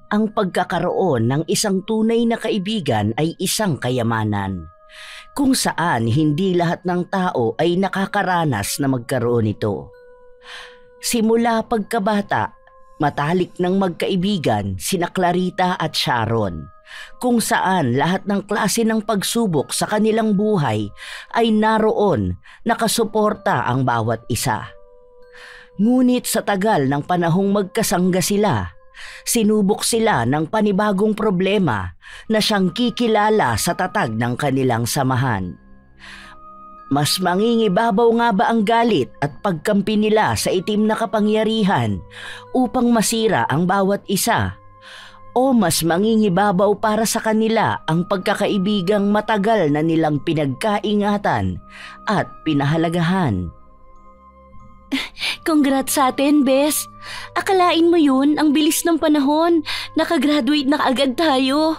Ang pagkakaroon ng isang tunay na kaibigan ay isang kayamanan, kung saan hindi lahat ng tao ay nakakaranas na magkaroon nito. Simula pagkabata, matalik ng magkaibigan sina Clarita at Sharon, kung saan lahat ng klase ng pagsubok sa kanilang buhay ay naroon, nakasuporta ang bawat isa. Ngunit sa tagal ng panahong magkasangga sila, sinubok sila ng panibagong problema na siyang kikilala sa tatag ng kanilang samahan. Mas mangingibabaw nga ba ang galit at pagkampi nila sa itim na kapangyarihan upang masira ang bawat isa? O mas mangingibabaw para sa kanila ang pagkakaibigang matagal na nilang pinagkaingatan at pinahalagahan? Congrats sa atin, Bes. Akalain mo yun, ang bilis ng panahon. Nakagraduate na kaagad tayo.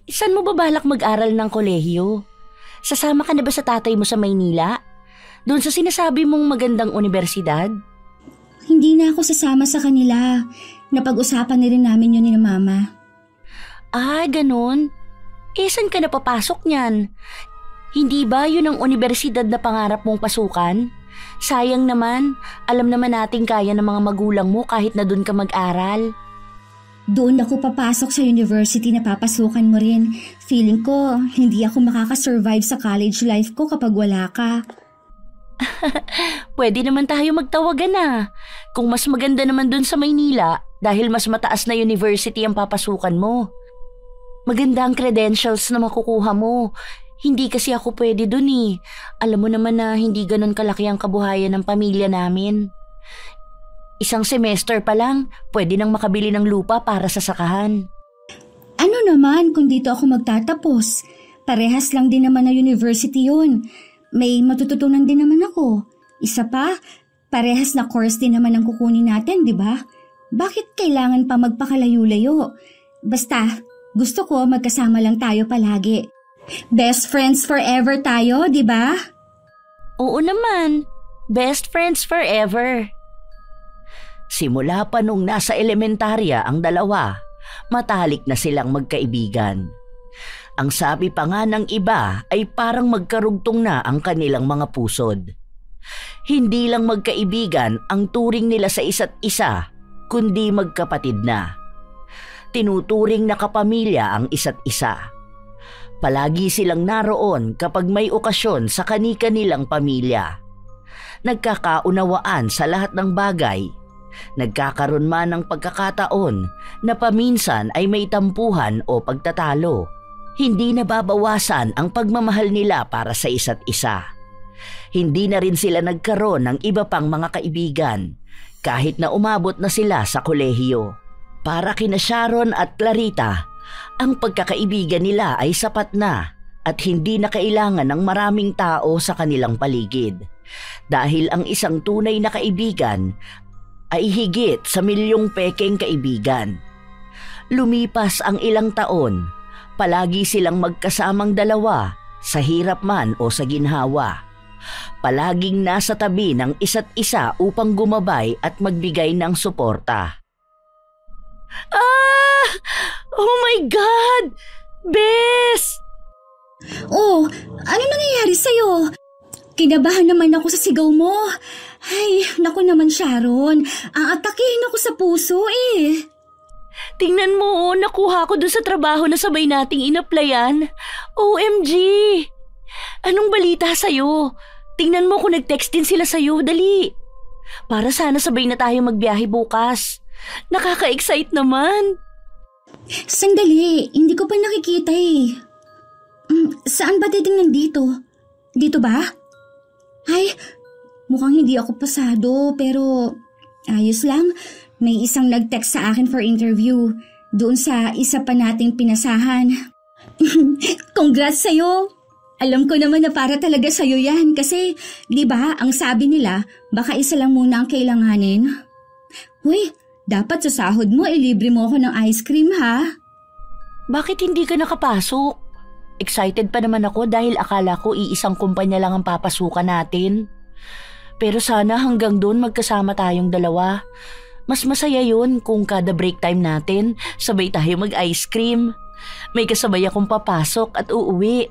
Saan mo ba balak mag-aral ng kolehiyo? Sasama ka na ba sa tatay mo sa Maynila? Doon sa sinasabi mong magandang universidad? Hindi na ako sasama sa kanila. Napag-usapan na rin namin yun ni Mama. Ganun? Saan ka napapasok niyan? Hindi ba yun ang universidad na pangarap mong pasukan? Sayang naman, alam naman nating kaya ng mga magulang mo kahit na doon ka mag-aral. Doon ako papasok sa university na papasukan mo rin. Feeling ko, hindi ako makakasurvive sa college life ko kapag wala ka. Pwede naman tayo magtawagan kung mas maganda naman doon sa Maynila dahil mas mataas na university ang papasukan mo. Maganda ang credentials na makukuha mo. Hindi kasi ako pwede dun . Alam mo naman na hindi ganun kalaki ang kabuhayan ng pamilya namin. Isang semester pa lang, pwede nang makabili ng lupa para sa sakahan. Ano naman kung dito ako magtatapos? Parehas lang din naman na university yun. May matututunan din naman ako. Isa pa, parehas na course din naman ang kukunin natin, di ba? Bakit kailangan pa magpakalayo-layo? Basta, gusto ko magkasama lang tayo palagi. Best friends forever tayo, di ba? Oo naman. Best friends forever. Simula pa nung nasa elementarya ang dalawa, matalik na silang magkaibigan. Ang sabi pa nga ng iba ay parang magkarugtong na ang kanilang mga pusod. Hindi lang magkaibigan ang turing nila sa isa't isa, kundi magkapatid na. Tinuturing na kapamilya ang isa't isa. Palagi silang naroon kapag may okasyon sa kani-kanilang pamilya. Nagkakaunawaan sa lahat ng bagay. Nagkakaroon man ng pagkakataon na paminsan ay may tampuhan o pagtatalo. Hindi nababawasan ang pagmamahal nila para sa isa't isa. Hindi na rin sila nagkaroon ng iba pang mga kaibigan kahit na umabot na sila sa kolehiyo. Para kina Sharon at Clarita, ang pagkakaibigan nila ay sapat na at hindi na kailangan ng maraming tao sa kanilang paligid dahil ang isang tunay na kaibigan ay higit sa milyong pekeng kaibigan. Lumipas ang ilang taon, palagi silang magkasamang dalawa sa hirap man o sa ginhawa. Palaging nasa tabi ng isa't isa upang gumabay at magbigay ng suporta. Oh my God! Bes! Oh, ano nangyayari sa'yo? Kinabahan naman ako sa sigaw mo. Ay, naku naman Sharon. Aatakihin ako sa puso . Tingnan mo, nakuha ko dun sa trabaho na sabay nating inaplayan. OMG! Anong balita sa'yo? Tingnan mo kung nag-text din sila sa'yo, dali. Para sana sabay na tayo magbiyahe bukas. Nakaka-excite naman. Sandali, hindi ko pa nakikita . Saan ba titingnan dito? Dito ba? Ay, mukhang hindi ako pasado pero ayos lang. May isang nag-text sa akin for interview doon sa isa pa nating pinasahan. Congrats sa'yo! Alam ko naman na para talaga sa'yo yan kasi di ba ang sabi nila baka isa lang muna ang kailanganin. Uy, dapat sa sahod mo ilibre mo ako ng ice cream ha? Bakit hindi ka nakapasok? Excited pa naman ako dahil akala ko iisang kumpanya lang ang papasukan natin. Pero sana hanggang doon magkasama tayong dalawa. Mas masaya yun kung kada break time natin, sabay tayo mag-ice cream. May kasabay akong papasok at uuwi.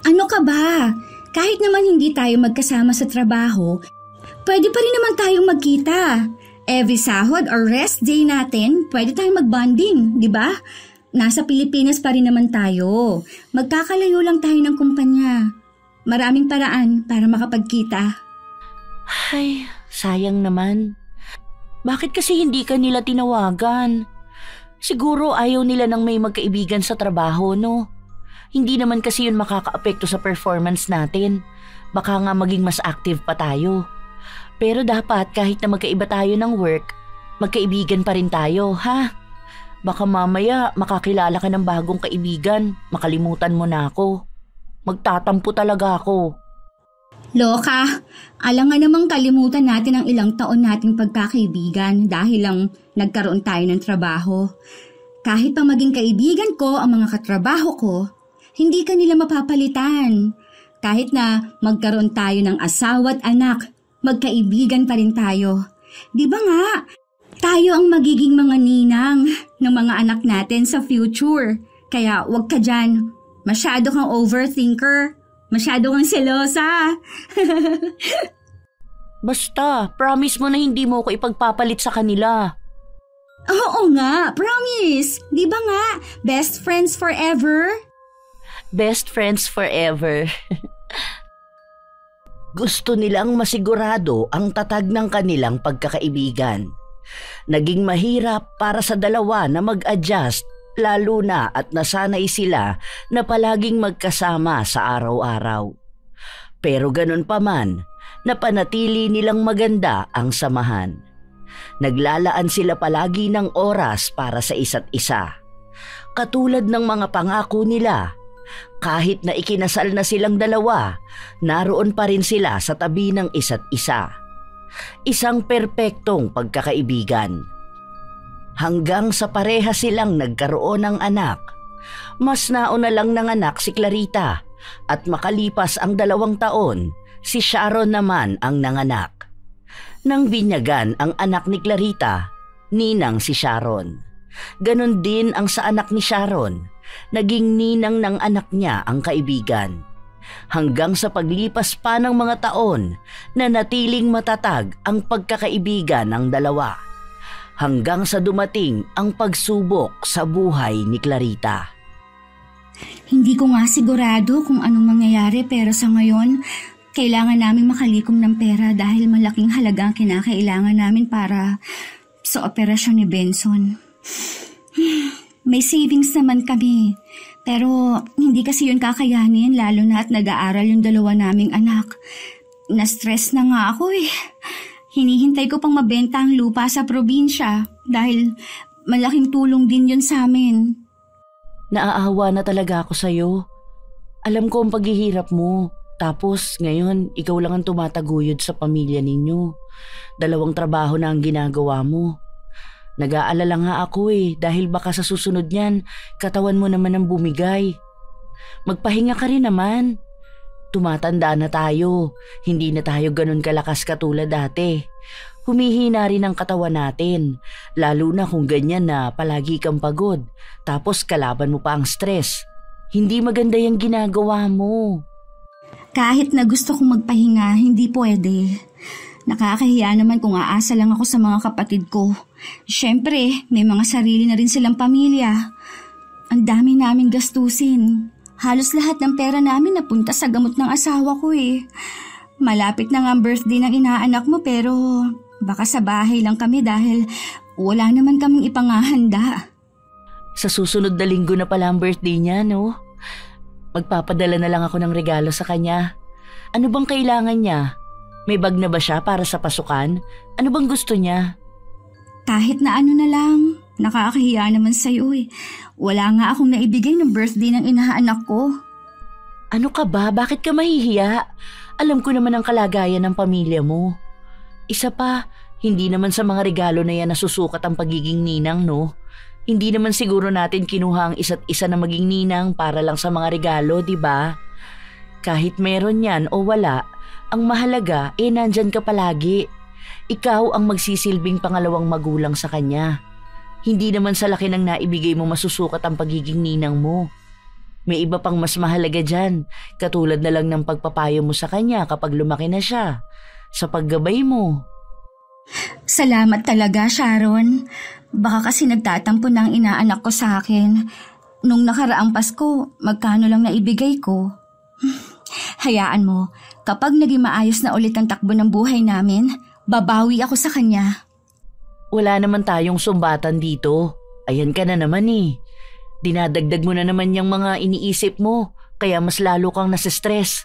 Ano ka ba? Kahit naman hindi tayo magkasama sa trabaho, pwede pa rin naman tayong magkita. Every sahod or rest day natin, pwede tayong mag-bonding, di ba? Nasa Pilipinas pa rin naman tayo. Magkakalayo lang tayo ng kumpanya. Maraming paraan para makapagkita. Ay, sayang naman. Bakit kasi hindi ka nila tinawagan? Siguro ayaw nila nang may magkaibigan sa trabaho, no? Hindi naman kasi yun makakaapekto sa performance natin. Baka nga maging mas active pa tayo. Pero dapat kahit na magkaiba tayo ng work, magkaibigan pa rin tayo, ha? Baka mamaya makakilala ka ng bagong kaibigan, makalimutan mo na ako. Magtatampo talaga ako. Loka, alam nga namang kalimutan natin ang ilang taon nating pagkakaibigan dahil lang nagkaroon tayo ng trabaho. Kahit pa maging kaibigan ko ang mga katrabaho ko, hindi ka nila mapapalitan. Kahit na magkaroon tayo ng asawa at anak, magkaibigan pa rin tayo. Di ba nga? Tayo ang magiging mga ninang ng mga anak natin sa future. Kaya wag ka dyan. Masyado kang overthinker. Masyado kang selosa. Basta, promise mo na hindi mo ko ipagpapalit sa kanila. Oo nga, promise. Di ba nga, best friends forever? Best friends forever. Gusto nilang masigurado ang tatag ng kanilang pagkakaibigan. Naging mahirap para sa dalawa na mag-adjust lalo na at nasanay sila na palaging magkasama sa araw-araw. Pero ganun pa man, napanatili nilang maganda ang samahan. Naglalaan sila palagi ng oras para sa isa't isa. Katulad ng mga pangako nila, kahit na ikinasal na silang dalawa, naroon pa rin sila sa tabi ng isa't isa. Isang perpektong pagkakaibigan. Hanggang sa pareha silang nagkaroon ng anak. Mas nauna lang nanganak si Clarita at makalipas ang 2 taon, si Sharon naman ang nanganak. Nang binyagan ang anak ni Clarita, ninang si Sharon. Ganon din ang sa anak ni Sharon, naging ninang ng anak niya ang kaibigan. Hanggang sa paglipas pa ng mga taon, nanatiling matatag ang pagkakaibigan ng dalawa. Hanggang sa dumating ang pagsubok sa buhay ni Clarita. Hindi ko nga sigurado kung anong mangyayari pero sa ngayon, kailangan namin makalikom ng pera dahil malaking halaga ang kinakailangan namin para sa operasyon ni Benson. May savings naman kami. Pero hindi kasi yun kakayanin lalo na at nag-aaral yung 2 naming anak. Na-stress na nga ako eh. Hinihintay ko pang mabenta ang lupa sa probinsya dahil malaking tulong din yun sa amin. Naaawa na talaga ako sa'yo. Alam ko ang paghihirap mo. Tapos ngayon, ikaw lang ang tumataguyod sa pamilya ninyo. 2 trabaho na ang ginagawa mo. Nag-aalala nga ako dahil baka sa susunod niyan, katawan mo naman ang bumigay. Magpahinga ka rin naman. Tumatanda na tayo, hindi na tayo ganun kalakas katulad dati. Humihina rin ang katawan natin, lalo na kung ganyan na palagi kang pagod, tapos kalaban mo pa ang stress. Hindi maganda yung ginagawa mo. Kahit na gusto kong magpahinga, hindi pwede. Nakakahiya naman kung aasa lang ako sa mga kapatid ko. Siyempre, may mga sarili na rin silang pamilya. Ang dami namin gastusin. Halos lahat ng pera namin napunta sa gamot ng asawa ko eh. Malapit na nga ang birthday ng inaanak mo pero baka sa bahay lang kami dahil wala naman kaming ipangahanda. Sa susunod na linggo na pala ang birthday niya, no? Magpapadala na lang ako ng regalo sa kanya. Ano bang kailangan niya? May bag na ba siya para sa pasukan? Ano bang gusto niya? Kahit na ano na lang, nakakahiya naman sa'yo eh. Wala nga akong naibigay ng birthday ng inaanak ko. Ano ka ba? Bakit ka mahihiya? Alam ko naman ang kalagayan ng pamilya mo. Isa pa, hindi naman sa mga regalo na yan nasusukat ang pagiging ninang, no? Hindi naman siguro natin kinuha ang isa't isa na maging ninang para lang sa mga regalo, di ba? Kahit meron yan o wala, ang mahalaga nandyan ka palagi. Ikaw ang magsisilbing pangalawang magulang sa kanya. Hindi naman sa laki ng naibigay mo masusukat ang pagiging ninang mo. May iba pang mas mahalaga dyan, katulad na lang ng pagpapayo mo sa kanya kapag lumaki na siya, sa paggabay mo. Salamat talaga, Sharon. Baka kasi nagtatampo na ang inaanak ko sa akin. Nung nakaraang Pasko, magkano lang naibigay ko. Hayaan mo, kapag naging maayos na ulit ang takbo ng buhay namin, babawi ako sa kanya. Wala naman tayong sumbatan dito. Ayan ka na naman eh. Dinadagdag mo na naman yung mga iniisip mo, kaya mas lalo kang nasa-stress.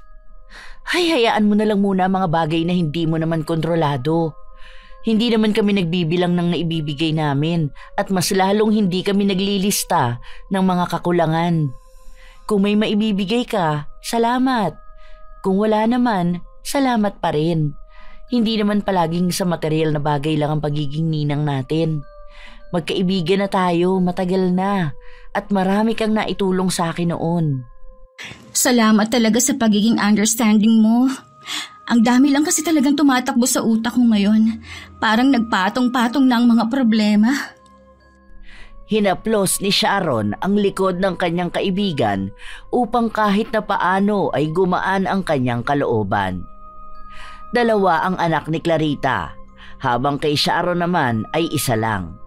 Hayaan mo na lang muna mga bagay na hindi mo naman kontrolado. Hindi naman kami nagbibilang ng naibibigay namin at mas lalong hindi kami naglilista ng mga kakulangan. Kung may maibibigay ka, salamat. Kung wala naman, salamat pa rin. Hindi naman palaging sa material na bagay lang ang pagiging ninang natin. Magkaibigan na tayo, matagal na, at marami kang naitulong sa akin noon. Salamat talaga sa pagiging understanding mo. Ang dami lang kasi talagang tumatakbo sa utak ko ngayon. Parang nagpatong-patong na ang mga problema. Hinaplos ni Sharon ang likod ng kanyang kaibigan upang kahit na paano ay gumaan ang kanyang kalooban. Dalawa ang anak ni Clarita, habang kay Sharon naman ay isa lang.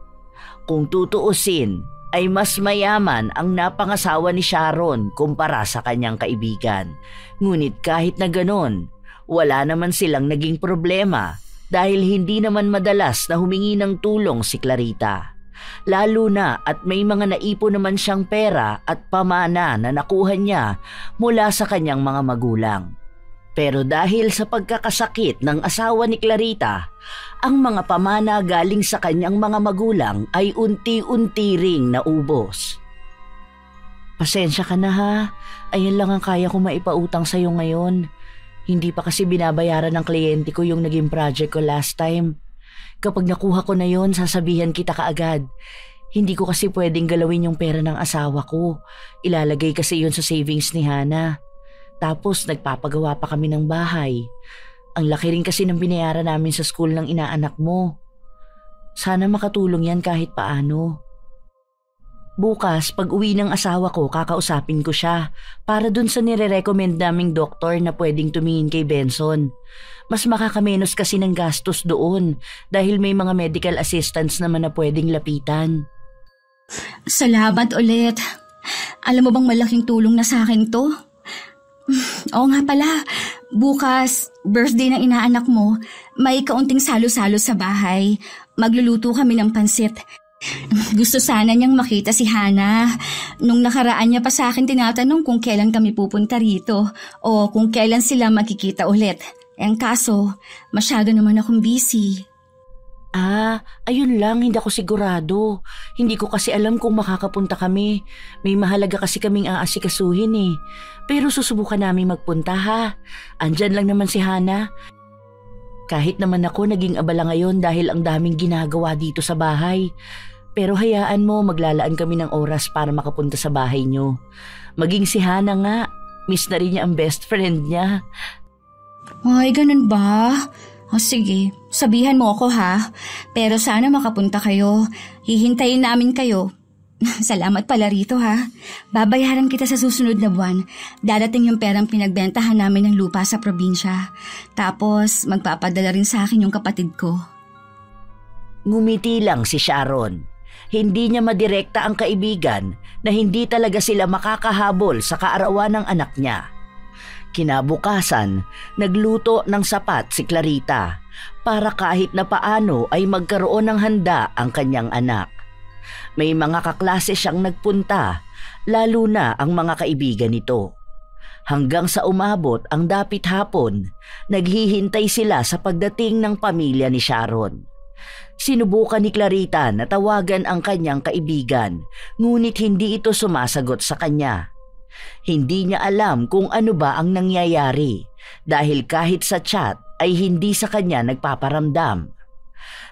Kung tutuusin, ay mas mayaman ang napangasawa ni Sharon kumpara sa kanyang kaibigan. Ngunit kahit na ganon, wala naman silang naging problema dahil hindi naman madalas na humingi ng tulong si Clarita. Lalo na at may mga naipon naman siyang pera at pamana na nakuha niya mula sa kanyang mga magulang. Pero dahil sa pagkakasakit ng asawa ni Clarita, ang mga pamana galing sa kanyang mga magulang ay unti-unti ring naubos. Pasensya ka na ha, ayan lang ang kaya ko maipautang sa'yo ngayon. Hindi pa kasi binabayaran ng kliyente ko yung naging project ko last time. Kapag nakuha ko na yon, sasabihan kita kaagad. Hindi ko kasi pwedeng galawin yung pera ng asawa ko. Ilalagay kasi yun sa savings ni Hana. Tapos nagpapagawa pa kami ng bahay. Ang laki rin kasi ng binayaran namin sa school ng inaanak mo. Sana makatulong yan kahit paano. Bukas, pag uwi ng asawa ko, kakausapin ko siya para dun sa nire-recommend naming doktor na pwedeng tumingin kay Benson. Mas makakamenos kasi ng gastos doon dahil may mga medical assistants naman na pwedeng lapitan. Salamat ulit. Alam mo bang malaking tulong na sa akin to? Oo nga pala, bukas, birthday ng inaanak mo, may kaunting salo-salo sa bahay. Magluluto kami ng pansit. Gusto sana niyang makita si Hana. Nung nakaraan niya pa sa akin tinatanong kung kailan kami pupunta rito o kung kailan sila magkikita ulit. Ang kaso, masyado naman akong busy. Ayun lang, hindi ako sigurado. Hindi ko kasi alam kung makakapunta kami. May mahalaga kasi kaming aasikasuhin eh. Pero susubukan namin magpunta ha. Andyan lang naman si Hana. Kahit naman ako naging abala ngayon dahil ang daming ginagawa dito sa bahay. Pero hayaan mo, maglalaan kami ng oras para makapunta sa bahay nyo. Maging si Hana nga, miss na rin niya ang best friend niya. Ay, ganun ba? O sige, sabihan mo ako ha. Pero sana makapunta kayo. Hihintayin namin kayo. Salamat pala rito ha. Babayaran kita sa susunod na buwan. Dadating yung perang pinagbentahan namin ng lupa sa probinsya. Tapos magpapadala rin sa akin yung kapatid ko. Ngumiti lang si Sharon. Hindi niya madirekta ang kaibigan na hindi talaga sila makakahabol sa kaarawan ng anak niya. Kinabukasan, nagluto ng sapat si Clarita para kahit na paano ay magkaroon ng handa ang kanyang anak. May mga kaklase siyang nagpunta, lalo na ang mga kaibigan nito. Hanggang sa umabot ang dapit hapon, naghihintay sila sa pagdating ng pamilya ni Sharon. Sinubukan ni Clarita na tawagan ang kanyang kaibigan, ngunit hindi ito sumasagot sa kanya. Hindi niya alam kung ano ba ang nangyayari dahil kahit sa chat ay hindi sa kanya nagpaparamdam.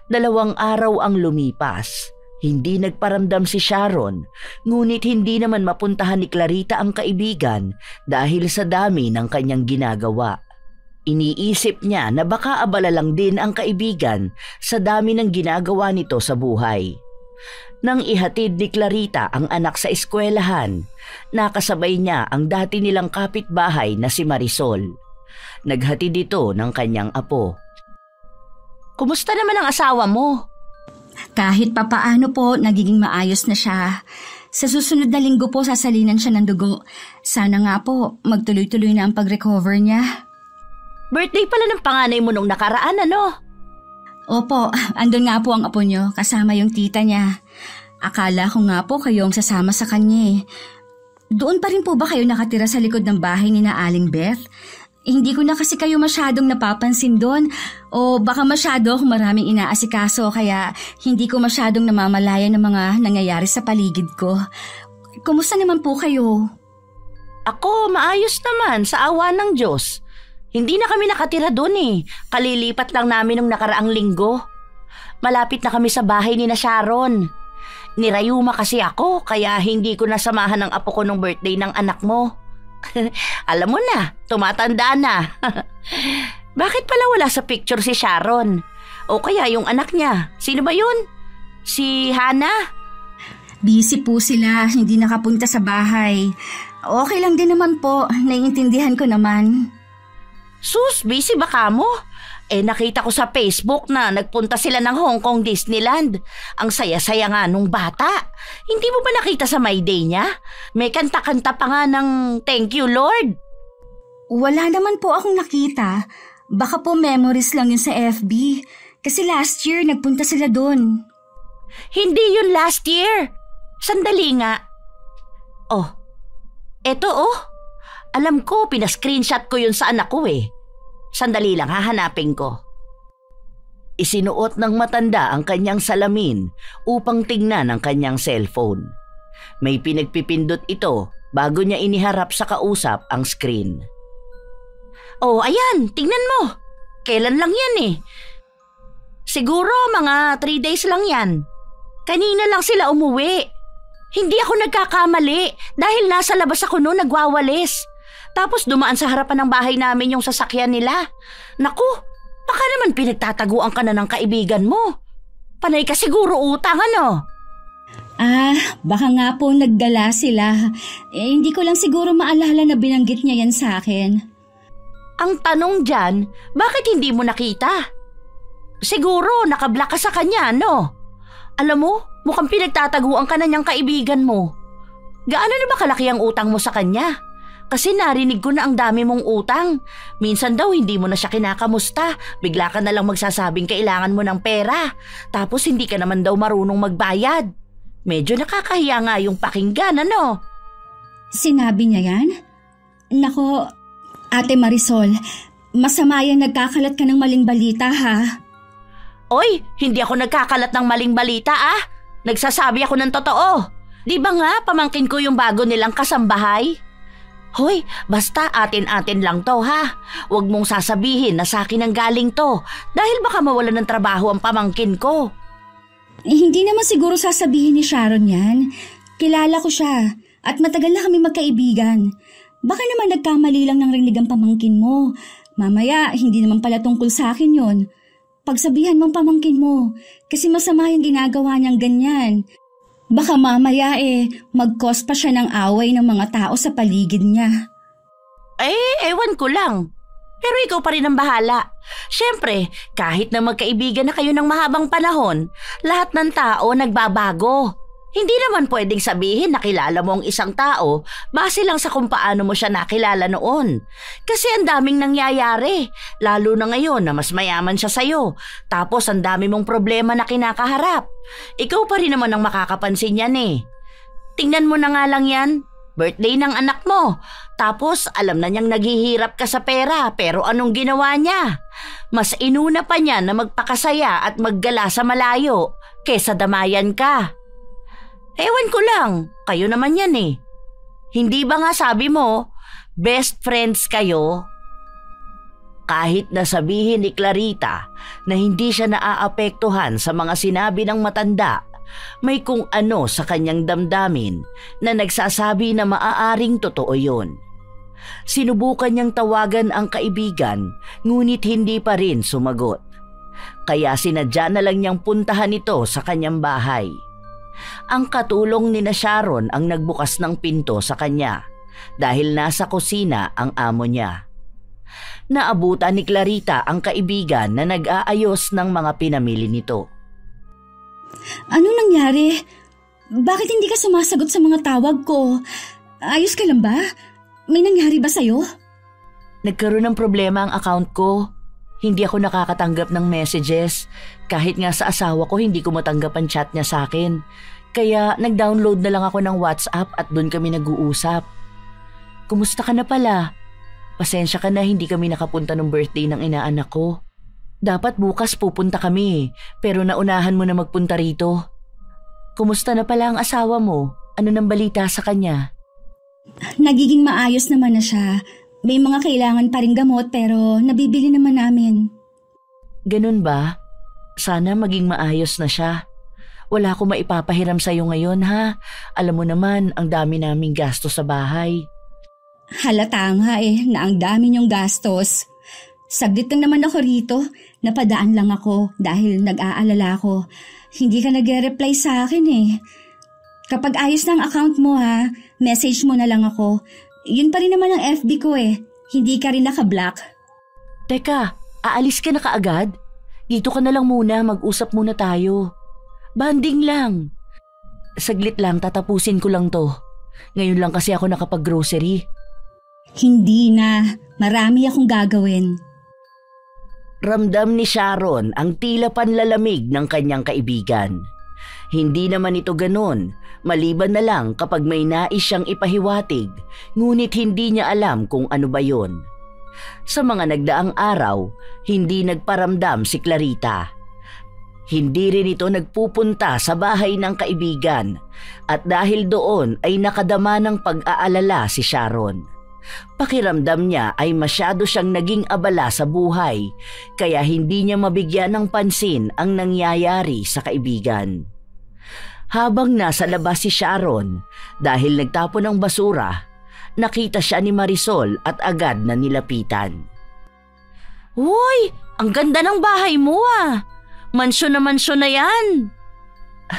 2 araw ang lumipas. Hindi nagparamdam si Sharon, ngunit hindi naman mapuntahan ni Clarita ang kaibigan dahil sa dami ng kanyang ginagawa. Iniisip niya na baka abala lang din ang kaibigan sa dami ng ginagawa nito sa buhay. Nang ihatid ni Clarita ang anak sa eskwelahan, nakasabay niya ang dati nilang kapitbahay na si Marisol. Naghatid ito ng kanyang apo. Kumusta naman ang asawa mo? Kahit papaano po, nagiging maayos na siya. Sa susunod na linggo po, sasalinan siya ng dugo. Sana nga po, magtuloy-tuloy na ang pag-recover niya. Birthday pala ng panganay mo nung nakaraan, ano? Opo, andun nga po ang apo niyo, kasama yung tita niya. Akala ko nga po kayong sasama sa kanya eh. Doon pa rin po ba kayo nakatira sa likod ng bahay ni na Aling Beth? Hindi ko na kasi kayo masyadong napapansin doon. O baka masyado akong maraming inaasikaso kaya hindi ko masyadong namamalaya ng mga nangyayari sa paligid ko. Kumusta naman po kayo? Ako, maayos naman sa awa ng Diyos. Hindi na kami nakatira doon eh. Kalilipat lang namin nung nakaraang linggo. Malapit na kami sa bahay ni na Sharon. Nirayuma kasi ako kaya hindi ko nasamahan ang apo ko nung birthday ng anak mo. Alam mo na, tumatanda na. Bakit pala wala sa picture si Sharon? O kaya yung anak niya, sino ba yun? Si Hannah? Busy po sila, hindi nakapunta sa bahay. Okay lang din naman po, naiintindihan ko naman. Sus, busy ba ka mo? Nakita ko sa Facebook na nagpunta sila ng Hong Kong Disneyland. Ang saya-saya nga nung bata. Hindi mo ba nakita sa My Day niya? May kanta-kanta pa nga ng Thank You Lord. Wala naman po akong nakita. Baka po memories lang yun sa FB. Kasi last year nagpunta sila doon. Hindi yun last year. Sandali nga. Oh, eto oh. Alam ko, pinascreenshot ko yun sa anak ko eh. Sandali lang, hahanapin ko. Isinuot ng matanda ang kanyang salamin upang tingnan ang kanyang cellphone. May pinagpipindot ito bago niya iniharap sa kausap ang screen. Oh, ayan, tingnan mo. Kailan lang yan eh. Siguro mga 3 days lang yan. Kanina lang sila umuwi. Hindi ako nagkakamali dahil nasa labas ako noon nagwawalis. Tapos dumaan sa harapan ng bahay namin yung sasakyan nila. Naku, baka naman pinagtataguan ka na ng kaibigan mo. Panay ka siguro utang, ano? Baka nga po naggala sila. Hindi ko lang siguro maalala na binanggit niya yan sa akin. Ang tanong dyan, bakit hindi mo nakita? Siguro nakablock ka sa kanya, no? Alam mo, mukhang pinagtataguan ka na niyang kaibigan mo. Gaano na ba kalaki ang utang mo sa kanya? Kasi narinig ko na ang dami mong utang. Minsan daw hindi mo na siya kinakamusta. Bigla ka na lang magsasabing kailangan mo ng pera. Tapos hindi ka naman daw marunong magbayad. Medyo nakakahiya nga yung pakinggan, ano? Sinabi niya yan? Nako, Ate Marisol, masama yan nagkakalat ka ng maling balita ha? Oy, hindi ako nagkakalat ng maling balita Nagsasabi ako ng totoo. Di ba nga pamangkin ko yung bago nilang kasambahay? Hoy, basta atin-atin lang to ha. Huwag mong sasabihin na sa akin ang galing to dahil baka mawalan ng trabaho ang pamangkin ko. Hindi naman siguro sasabihin ni Sharon yan. Kilala ko siya at matagal na kami magkaibigan. Baka naman nagkamali lang ng rinig ang pamangkin mo. Mamaya, hindi naman pala tungkol sa akin yon. Pagsabihan mong pamangkin mo kasi masama yung ginagawa niyang ganyan. Baka mamaya mag-cause pa siya ng away ng mga tao sa paligid niya. Ewan ko lang. Pero ikaw pa rin ang bahala. Siyempre, kahit na magkaibigan na kayo ng mahabang panahon, lahat ng tao nagbabago. Hindi naman pwedeng sabihin na kilala mo ang isang tao base lang sa kung paano mo siya nakilala noon. Kasi ang daming nangyayari, lalo na ngayon na mas mayaman siya sa'yo. Tapos ang dami mong problema na kinakaharap. Ikaw pa rin naman ang makakapansin yan eh. Tingnan mo na nga lang yan, birthday ng anak mo. Tapos alam na niyang naghihirap ka sa pera pero anong ginawa niya? Mas inuna pa niya na magpakasaya at maggala sa malayo kesa damayan ka. Ewan ko lang, kayo naman yan eh. Hindi ba nga sabi mo, best friends kayo? Kahit na sabihin ni Clarita na hindi siya naaapektuhan sa mga sinabi ng matanda, may kung ano sa kanyang damdamin na nagsasabi na maaaring totoo yun. Sinubukan niyang tawagan ang kaibigan, ngunit hindi pa rin sumagot. Kaya sinadya na lang niyang puntahan ito sa kanyang bahay. Ang katulong ni Sharon ang nagbukas ng pinto sa kanya dahil nasa kusina ang amo niya. Naabutan ni Clarita ang kaibigan na nag-aayos ng mga pinamili nito. Anong nangyari? Bakit hindi ka sumasagot sa mga tawag ko? Ayos ka lang ba? May nangyari ba sa'yo? Nagkaroon ng problema ang account ko. Hindi ako nakakatanggap ng messages. Kahit nga sa asawa ko, hindi ko matanggap ang chat niya sa akin. Kaya nag-download na lang ako ng WhatsApp at doon kami nag-uusap. Kumusta ka na pala? Pasensya ka na hindi kami nakapunta ng birthday ng inaanak ko. Dapat bukas pupunta kami, pero naunahan mo na magpunta rito. Kumusta na pala ang asawa mo? Ano nang balita sa kanya? Nagiging maayos naman na siya. May mga kailangan pa ring gamot pero nabibili naman namin. Ganun ba? Sana maging maayos na siya. Wala ko maipapahiram sa'yo ngayon ha. Alam mo naman ang dami naming gasto sa bahay. Halata nga na ang dami niyong gastos. Saglit lang naman ako rito. Napadaan lang ako dahil nag-aalala ako. Hindi ka nagre-reply sa akin Kapag ayos na ang account mo message mo na lang ako. Yun pa rin naman ang FB ko Hindi ka rin naka-block. Teka, aalis ka na kaagad? Dito ka na lang muna, mag-usap muna tayo. Banding lang. Saglit lang, tatapusin ko lang to. Ngayon lang kasi ako nakapag-grocery. Hindi na. Marami akong gagawin. Ramdam ni Sharon ang tila panlalamig ng kanyang kaibigan. Hindi naman ito ganon, maliban na lang kapag may nais siyang ipahiwatig, ngunit hindi niya alam kung ano ba yon. Sa mga nagdaang araw, hindi nagparamdam si Clarita. Hindi rin ito nagpupunta sa bahay ng kaibigan at dahil doon ay nakadama ng pag-aalala si Sharon. Pakiramdam niya ay masyado siyang naging abala sa buhay kaya hindi niya mabigyan ng pansin ang nangyayari sa kaibigan. Habang nasa labas si Sharon dahil nagtapon ng basura, nakita siya ni Marisol at agad na nilapitan. Uy, ang ganda ng bahay mo Mansyon na yan.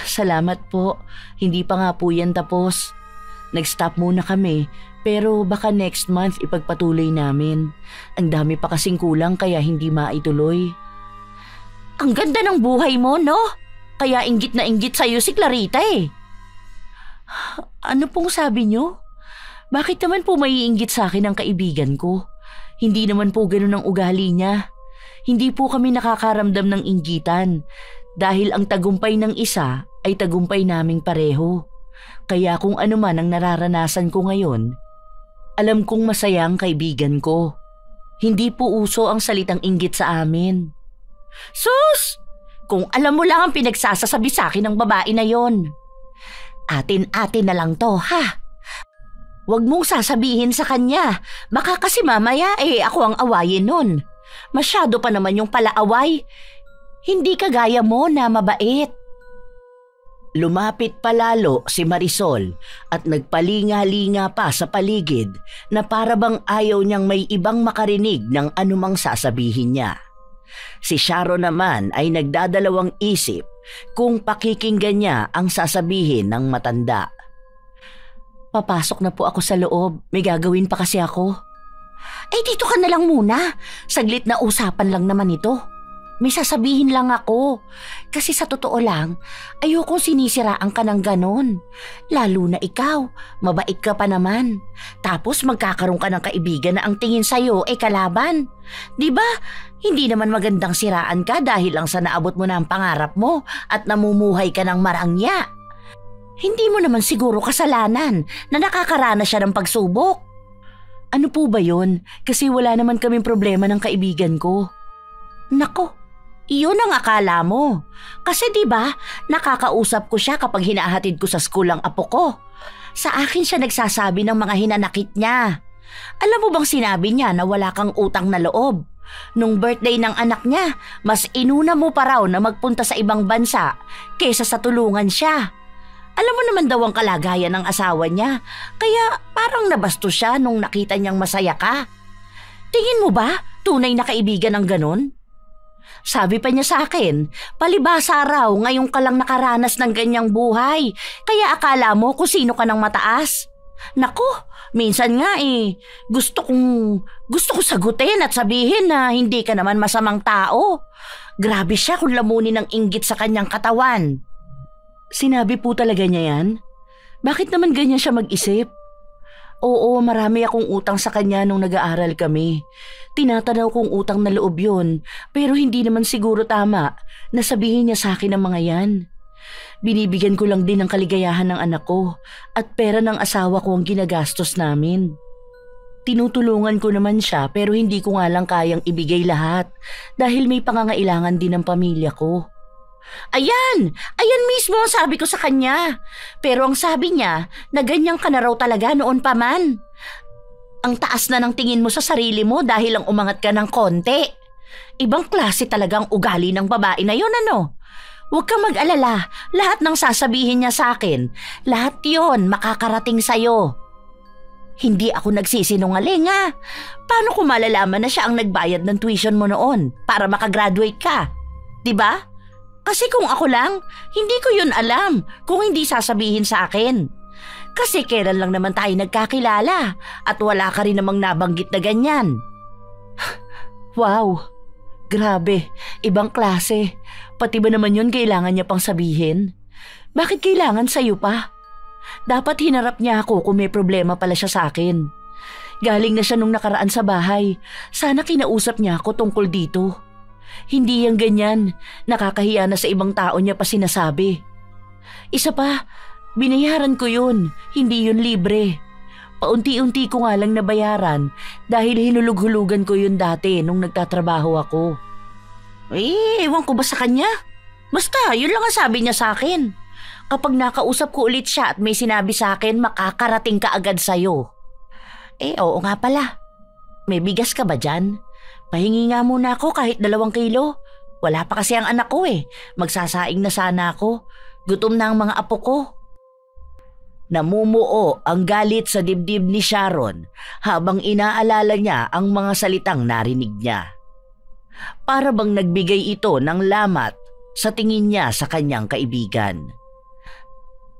Salamat po, hindi pa nga po yan tapos. Nag-stop muna kami pero baka next month ipagpatuloy namin. Ang dami pa kasing kulang kaya hindi maituloy. Ang ganda ng buhay mo, no? Kaya inggit na inggit sa'yo si Clarita Ano pong sabi niyo? Bakit naman po maiinggit sa akin ang kaibigan ko? Hindi naman po ganun ang ugali niya. Hindi po kami nakakaramdam ng inggitan dahil ang tagumpay ng isa ay tagumpay naming pareho. Kaya kung ano man ang nararanasan ko ngayon, alam kong masaya ang kaibigan ko. Hindi po uso ang salitang inggit sa amin. Sus! Kung alam mo lang ang pinagsasasabi sa akin ng babae na yon. Atin-atin na lang to, ha? Huwag mong sasabihin sa kanya. Baka kasi mamaya ako ang awayin nun. Masyado pa naman yung palaaway. Hindi kagaya mo na mabait. Lumapit palalo si Marisol at nagpalinga-linga pa sa paligid na para bang ayaw niyang may ibang makarinig ng anumang sasabihin niya. Si Sharon naman ay nagdadalawang isip kung pakikinggan niya ang sasabihin ng matanda. Papasok na po ako sa loob. May gagawin pa kasi ako. Dito ka na lang muna. Saglit na usapan lang naman ito. May sasabihin lang ako. Kasi sa totoo lang, ayokong sinisiraan ka ng ganon. Lalo na ikaw, mabait ka pa naman. Tapos magkakaroon ka ng kaibigan na ang tingin sa'yo kalaban. Diba? Hindi naman magandang siraan ka dahil lang sa naabot mo na ang pangarap mo at namumuhay ka ng marangya. Hindi mo naman siguro kasalanan na nakakaranas siya ng pagsubok. Ano po ba yun? Kasi wala naman kaming problema ng kaibigan ko. Nako, iyon ang akala mo. Kasi diba, nakakausap ko siya kapag hinahatid ko sa school ang apo ko. Sa akin siya nagsasabi ng mga hinanakit niya. Alam mo bang sinabi niya na wala kang utang na loob? Nung birthday ng anak niya, mas inuna mo pa raw na magpunta sa ibang bansa kaysa sa tulungan siya. Alam mo naman daw ang kalagayan ng asawa niya, kaya parang nabasto siya nung nakita niyang masaya ka. Tingin mo ba tunay na kaibigan ng ganon? Sabi pa niya sa akin, palibhasa raw ngayon ka lang nakaranas ng ganyang buhay, kaya akala mo kung sino ka ng mataas. Naku, minsan nga gusto ko sagutin at sabihin na hindi ka naman masamang tao. Grabe siya kung lamunin ng inggit sa kanyang katawan. Sinabi po talaga niya yan? Bakit naman ganyan siya mag-isip? Oo, marami akong utang sa kanya nung nag-aaral kami. Tinatanaw kong utang na loob yun, pero hindi naman siguro tama na sabihin niya sa akin ang mga yan. Binibigyan ko lang din ng kaligayahan ng anak ko at pera ng asawa ko ang ginagastos namin. Tinutulungan ko naman siya pero hindi ko nga lang kayang ibigay lahat dahil may pangangailangan din ng pamilya ko. Ayan mismo ang sabi ko sa kanya. Pero ang sabi niya na ganyan ka na raw talaga noon pa man. Ang taas na ng tingin mo sa sarili mo dahil lang umangat ka ng konti. Ibang klase talagang ugali ng babae na yun, ano? Huwag kang mag-alala, lahat ng sasabihin niya sa akin, lahat yon makakarating sa'yo. Hindi ako nagsisinungaling ha. Paano ko malalaman na siya ang nagbayad ng tuition mo noon para makagraduate ka? Diba? Kasi kung ako lang, hindi ko yun alam kung hindi sasabihin sa akin. Kasi kailan lang naman tayo nagkakilala at wala ka rin namang nabanggit na ganyan. Wow, grabe, ibang klase. Pati ba naman yun kailangan niya pang sabihin? Bakit kailangan sa'yo pa? Dapat hinarap niya ako kung may problema pala siya sa akin. Galing na siya nung nakaraan sa bahay. Sana kinausap niya ako tungkol dito. Hindi yan ganyan. Nakakahiya na sa ibang tao niya pa sinasabi. Isa pa, binayaran ko yun. Hindi yun libre. Paunti-unti ko nga lang nabayaran dahil hinulug-hulugan ko yun dati nung nagtatrabaho ako. Ewan ko ba sa kanya? Basta, yun lang ang sabi niya sa akin. Kapag nakausap ko ulit siya at may sinabi sa akin, makakarating ka agad sa'yo. Oo nga pala. May bigas ka ba dyan? Pahingi nga muna ako kahit 2 kilo. Wala pa kasi ang anak ko Magsasaing na sana ako. Gutom na ang mga apo ko. Namumuo ang galit sa dibdib ni Sharon habang inaalala niya ang mga salitang narinig niya. Para bang nagbigay ito ng lamat sa tingin niya sa kanyang kaibigan.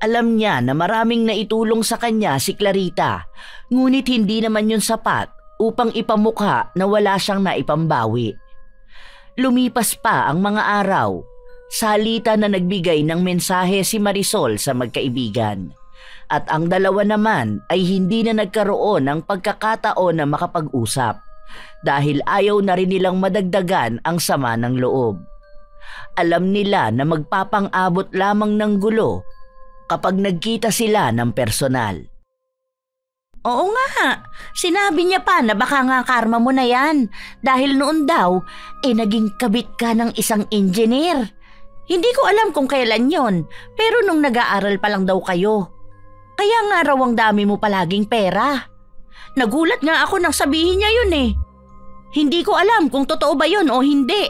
Alam niya na maraming naitulong sa kanya si Clarita, ngunit hindi naman yun sapat upang ipamukha na wala siyang naipambawi. Lumipas pa ang mga araw, salita na nagbigay ng mensahe si Marisol sa magkaibigan. At ang dalawa naman ay hindi na nagkaroon ng pagkakataon na makapag-usap dahil ayaw na rin nilang madagdagan ang sama ng loob. Alam nila na magpapang-abot lamang ng gulo kapag nagkita sila ng personal. Oo nga, sinabi niya pa na baka nga karma mo na yan dahil noon daw naging kabit ka ng isang engineer. Hindi ko alam kung kailan yon, pero nung nag-aaral pa lang daw kayo. Kaya nga raw ang dami mo palaging pera. Nagulat nga ako nang sabihin niya yun Hindi ko alam kung totoo ba yun o hindi.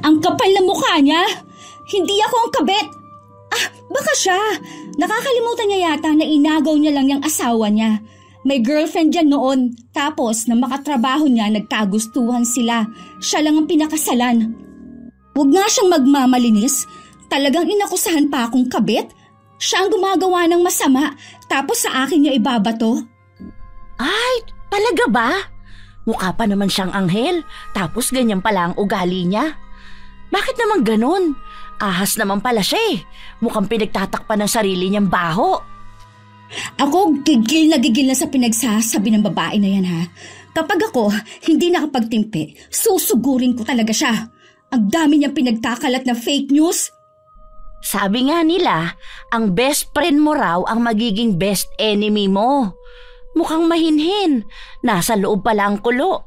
Ang kapal na mukha niya! Hindi ako ang kabit! Baka siya. Nakakalimutan niya yata na inagaw niya lang yung asawa niya. May girlfriend dyan noon. Tapos, nang makatrabaho niya, nagkagustuhan sila. Siya lang ang pinakasalan. Huwag nga siyang magmamalinis. Talagang inakusahan pa akong kabit. Siya ang gumagawa ng masama. Tapos sa akin niya ibabato. Ay, talaga ba? Mukha pa naman siyang anghel. Tapos ganyan pala ang ugali niya. Bakit naman ganun? Ahas naman pala siya Mukhang pinagtatakpan ng sarili niyang baho. Ako gigil na sa pinagsasabi ng babae na yan ha. Kapag ako hindi nakapagtimpi, susugurin ko talaga siya. Ang dami niyang pinagkakalat na fake news. Sabi nga nila, ang best friend mo raw ang magiging best enemy mo. Mukhang mahinhin. Nasa loob pala ang kulo.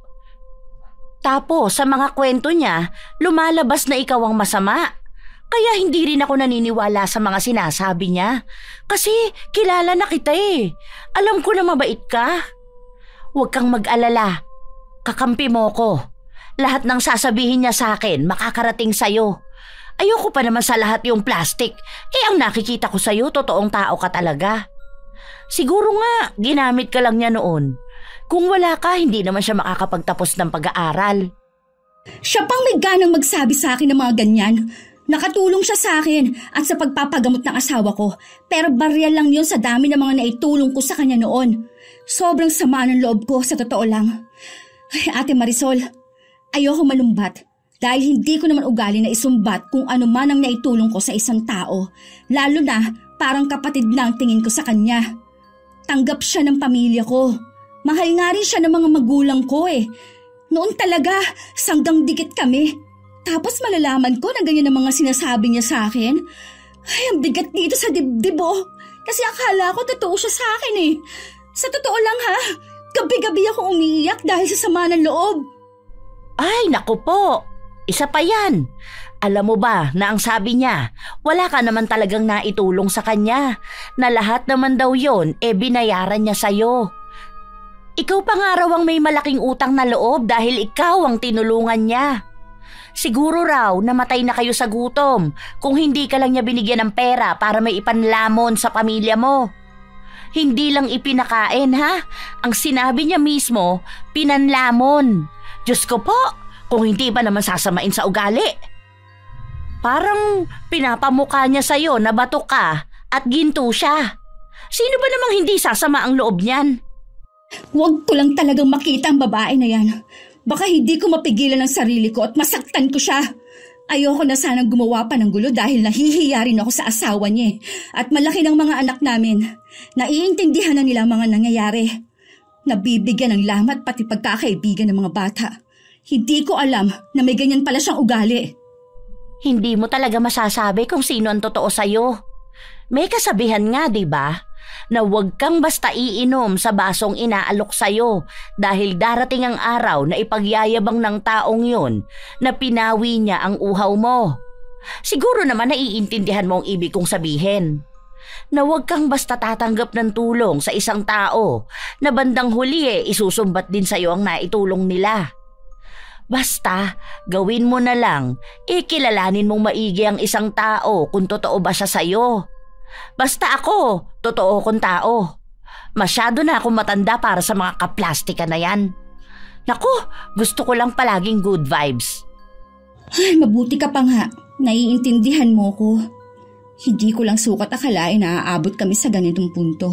Tapos sa mga kwento niya, lumalabas na ikaw ang masama. Kaya hindi rin ako naniniwala sa mga sinasabi niya. Kasi kilala na kita Alam ko na mabait ka. Huwag kang mag-alala. Kakampi mo ko. Lahat ng sasabihin niya sa akin makakarating sa'yo. Ayoko pa naman sa lahat yung plastic. Ang nakikita ko sa'yo, totoong tao ka talaga. Siguro nga, ginamit ka lang niya noon. Kung wala ka, hindi naman siya makakapagtapos ng pag-aaral. Siya pang may ganang magsabi sa akin ng mga ganyan. Nakatulong siya sa akin at sa pagpapagamot ng asawa ko. Pero barya lang yun sa dami ng mga naitulong ko sa kanya noon. Sobrang sama ng loob ko, sa totoo lang. Ay, Ate Marisol, ayoko malumbat. Dahil hindi ko naman ugali na isumbat kung ano man ang naitulong ko sa isang tao. Lalo na parang kapatid na ang tingin ko sa kanya. Tanggap siya ng pamilya ko. Mahal nga rin siya ng mga magulang ko eh. Noon talaga, sanggang dikit kami. Tapos malalaman ko na ganyan ang mga sinasabi niya sa akin. Ay, ang bigat dito sa dibdib oh. Kasi akala ko totoo siya sa akin eh. Sa totoo lang ha, gabi-gabi ako umiiyak dahil sa sama ng loob. Ay, naku po. Isa pa yan. Alam mo ba na ang sabi niya, wala ka naman talagang naitulong sa kanya. Na lahat naman daw yon binayaran niya sa'yo. Ikaw pa nga raw ang may malaking utang na loob dahil ikaw ang tinulungan niya. Siguro raw namatay na kayo sa gutom kung hindi ka lang niya binigyan ng pera para may ipanlamon sa pamilya mo. Hindi lang ipinakain ha, ang sinabi niya mismo, pinanlamon. Diyos ko po, kung hindi pa naman sasamain sa ugali. Parang pinapamukha niya sa'yo na bato ka at ginto siya. Sino ba namang hindi sasama ang loob niyan? Huwag ko lang talagang makita ang babae na yan. Baka hindi ko mapigilan ang sarili ko at masaktan ko siya. Ayoko na sanang gumawa pa ng gulo dahil nahihiya rin ako sa asawa niya. At malaki ng mga anak namin. Naiintindihan na nila ang mga nangyayari. Nabibigyan ng lamat pati pagkakaibigan ng mga bata. Hindi ko alam na may ganyan pala siyang ugali. Hindi mo talaga masasabi kung sino ang totoo sa'yo. May kasabihan nga, di ba? Na huwag kang basta iinom sa basong inaalok sa'yo dahil darating ang araw na ipagyayabang ng taong yun na pinawi niya ang uhaw mo. Siguro naman naiintindihan mo ang ibig kong sabihin. Na huwag kang basta tatanggap ng tulong sa isang tao na bandang huli isusumbat din sa'yo ang naitulong nila. Basta, gawin mo na lang, kilalanin mong maigi ang isang tao kung totoo ba siya sa'yo. Basta ako, totoo kong tao. Masyado na akong matanda para sa mga kaplastika na yan. Naku, gusto ko lang palaging good vibes. Ay, mabuti ka pa nga. Naiintindihan mo ko. Hindi ko lang sukat akalain na aabot kami sa ganitong punto.